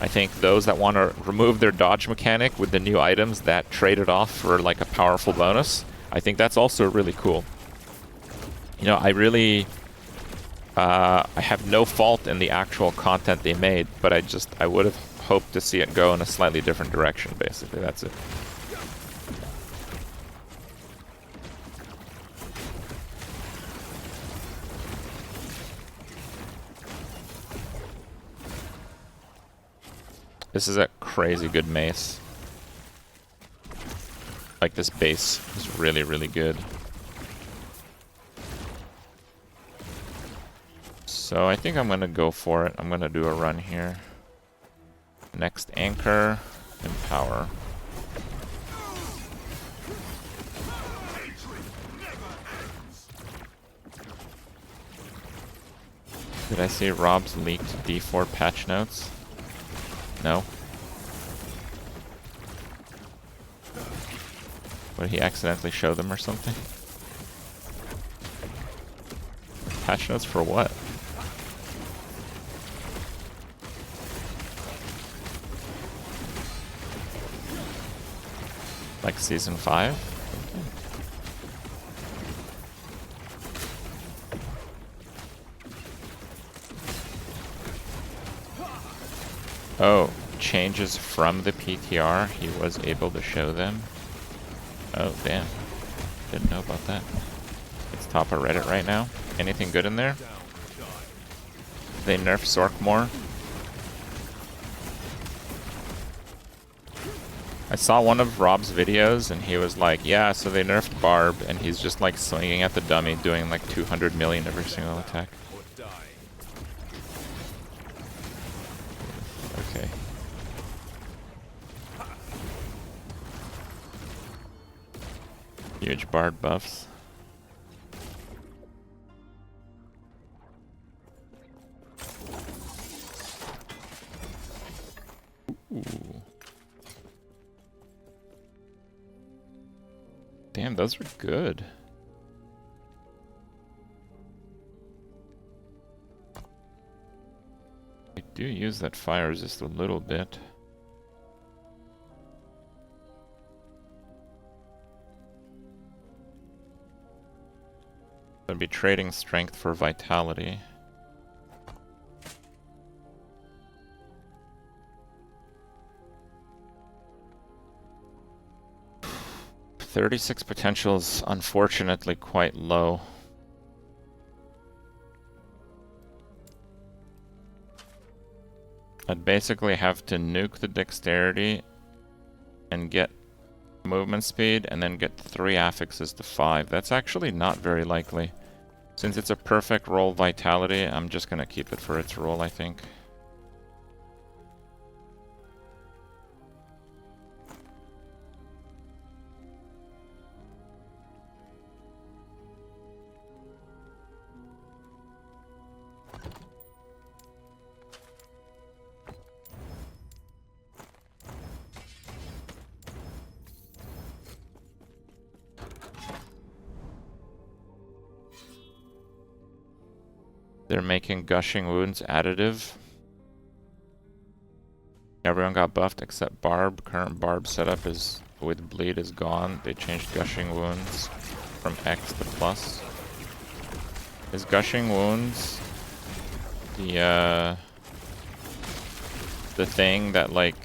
I think those that want to remove their dodge mechanic with the new items that trade it off for like a powerful bonus, I think that's also really cool. You know, I really, I have no fault in the actual content they made, but I would have hoped to see it go in a slightly different direction, basically. That's it. This is a crazy good mace. Like, this base is really, really good. So I think I'm gonna go for it. I'm gonna do a run here. Next anchor, empower. Did I see Rob's leaked D4 patch notes? No. Would he accidentally show them or something? Patch notes for what? Like season 5? Oh, changes from the PTR, he was able to show them. Oh, damn. Didn't know about that. It's top of Reddit right now. Anything good in there? They nerf Sork more. I saw one of Rob's videos and he was like, yeah, so they nerfed Barb, and he's just like swinging at the dummy doing like 200 million every single attack. Okay. Huge Bard buffs. Ooh. Damn, those are good. I do use that fire resist a little bit. I'd be trading strength for vitality. $36 potential is unfortunately quite low. I'd basically have to nuke the dexterity and get movement speed and then get 3 affixes to 5. That's actually not very likely. Since it's a perfect roll vitality, I'm just gonna keep it for its roll, I think. They're making Gushing Wounds additive. Everyone got buffed except Barb. Current Barb setup is with bleed is gone. They changed Gushing Wounds from X to plus. Is Gushing Wounds the thing that like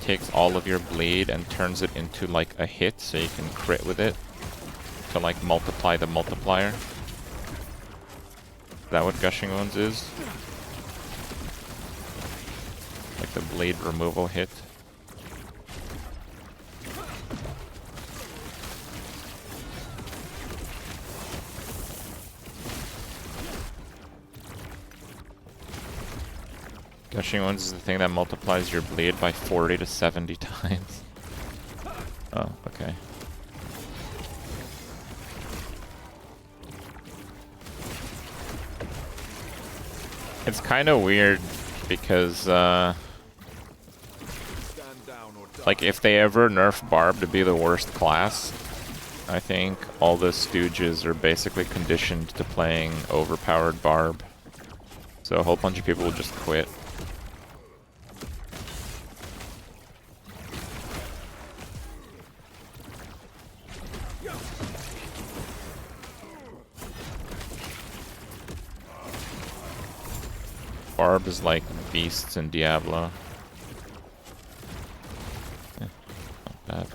takes all of your bleed and turns it into like a hit so you can crit with it to like multiply the multiplier? Is that what Gushing Wounds is? Like the bleed removal hit. Gushing Wounds is the thing that multiplies your bleed by 40 to 70 times. Oh, okay. It's kind of weird because, like, if they ever nerf Barb to be the worst class, I think all the Stooges are basically conditioned to playing overpowered Barb. So a whole bunch of people will just quit. Barb is like beasts in Diablo. Not bad.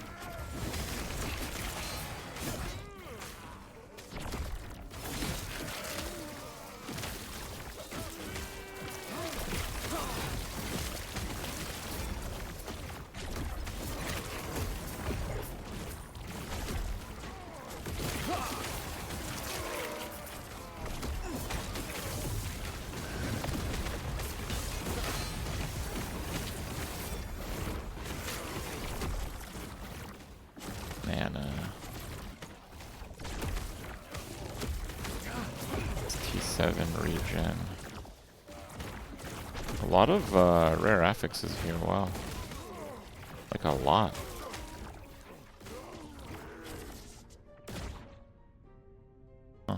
Regen. A lot of rare affixes here, wow. Like a lot. Huh.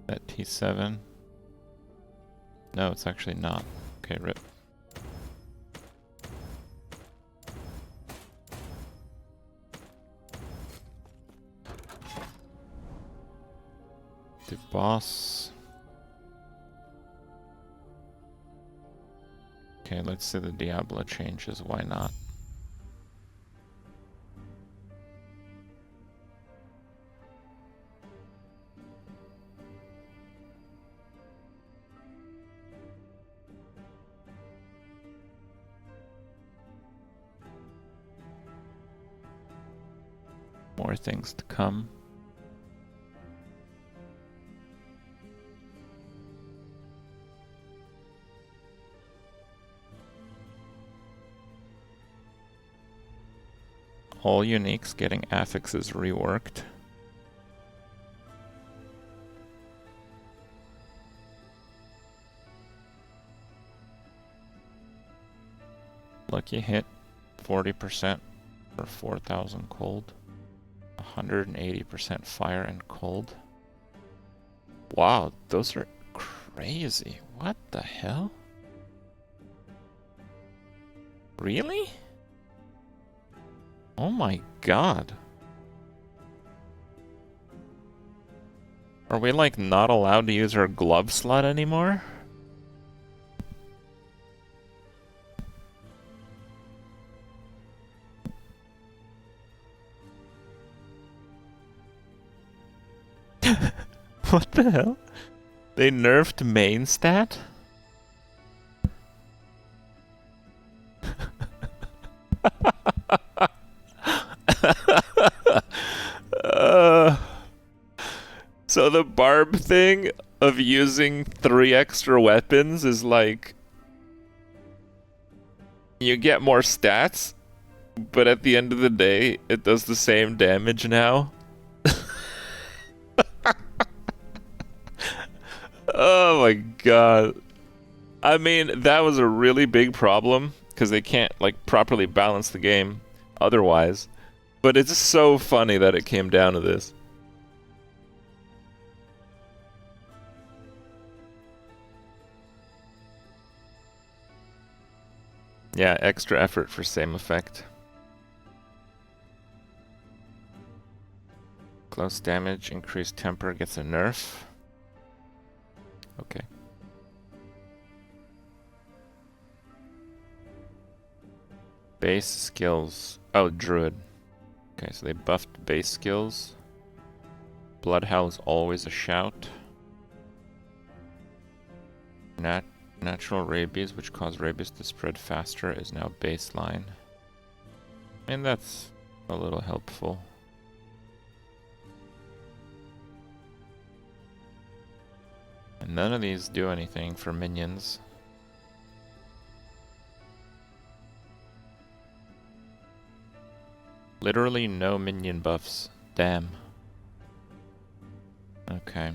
That T7. No, it's actually not. Okay, rip. The boss. Okay, let's see the Diablo changes. Why not? More things to come. All uniques getting affixes reworked. Lucky hit 40% for 4,000 cold. 180% fire and cold. Wow, those are crazy. What the hell? Really? Oh my god. Are we like not allowed to use our glove slot anymore? What the hell? They nerfed main stat? So the barb thing of using 3 extra weapons is like you get more stats, but at the end of the day, it does the same damage now. Oh my god. I mean, that was a really big problem because they can't like properly balance the game otherwise. But it's so funny that it came down to this. Yeah, extra effort for same effect. Close damage, increased temper gets a nerf. Okay. Base skills. Oh, Druid. Okay, so they buffed base skills. Bloodhowl is always a shout. Natural rabies, which cause rabies to spread faster, is now baseline. And that's a little helpful. And none of these do anything for minions. Literally no minion buffs. Damn. Okay.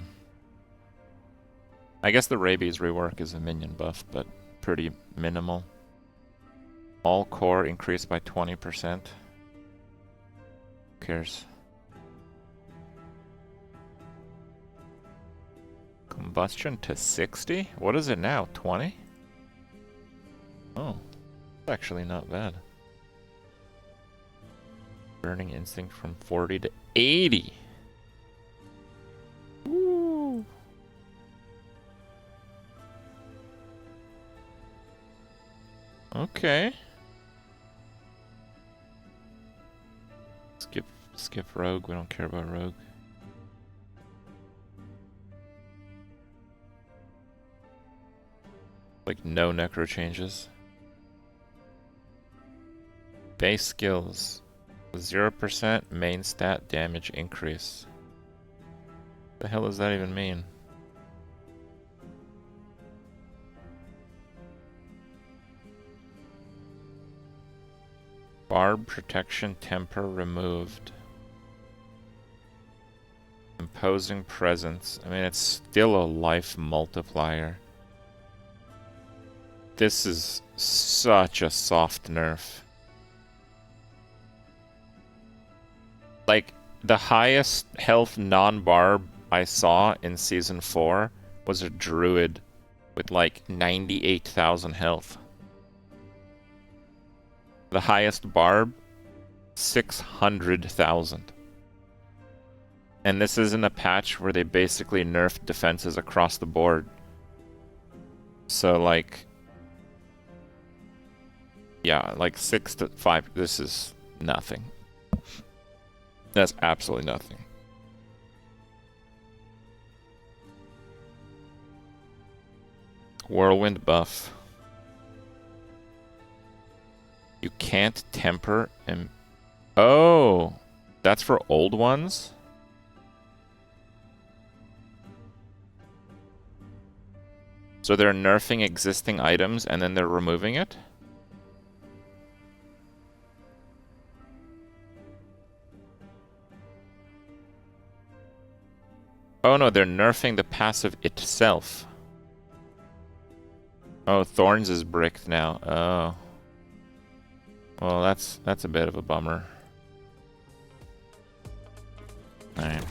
I guess the rabies rework is a minion buff, but pretty minimal. All core increased by 20%. Who cares? Combustion to 60? What is it now? 20? Oh, that's actually not bad. Burning instinct from 40 to 80. Woo. Okay. Skip rogue. We don't care about rogue. Like no necro changes. Base skills. 0% main stat damage increase. The hell does that even mean? Barb protection temper removed. Imposing presence. I mean, it's still a life multiplier. This is such a soft nerf. Like, the highest health non-barb I saw in Season 4 was a druid with like 98,000 health. The highest barb, 600,000. And this isn't a patch where they basically nerfed defenses across the board. So like, yeah, like 6 to 5, this is nothing. That's absolutely nothing. Whirlwind buff. You can't temper and... Oh! That's for old ones? So they're nerfing existing items and then they're removing it? Oh no, they're nerfing the passive itself. Oh, Thorns is bricked now. Oh. Well, that's a bit of a bummer. Alright.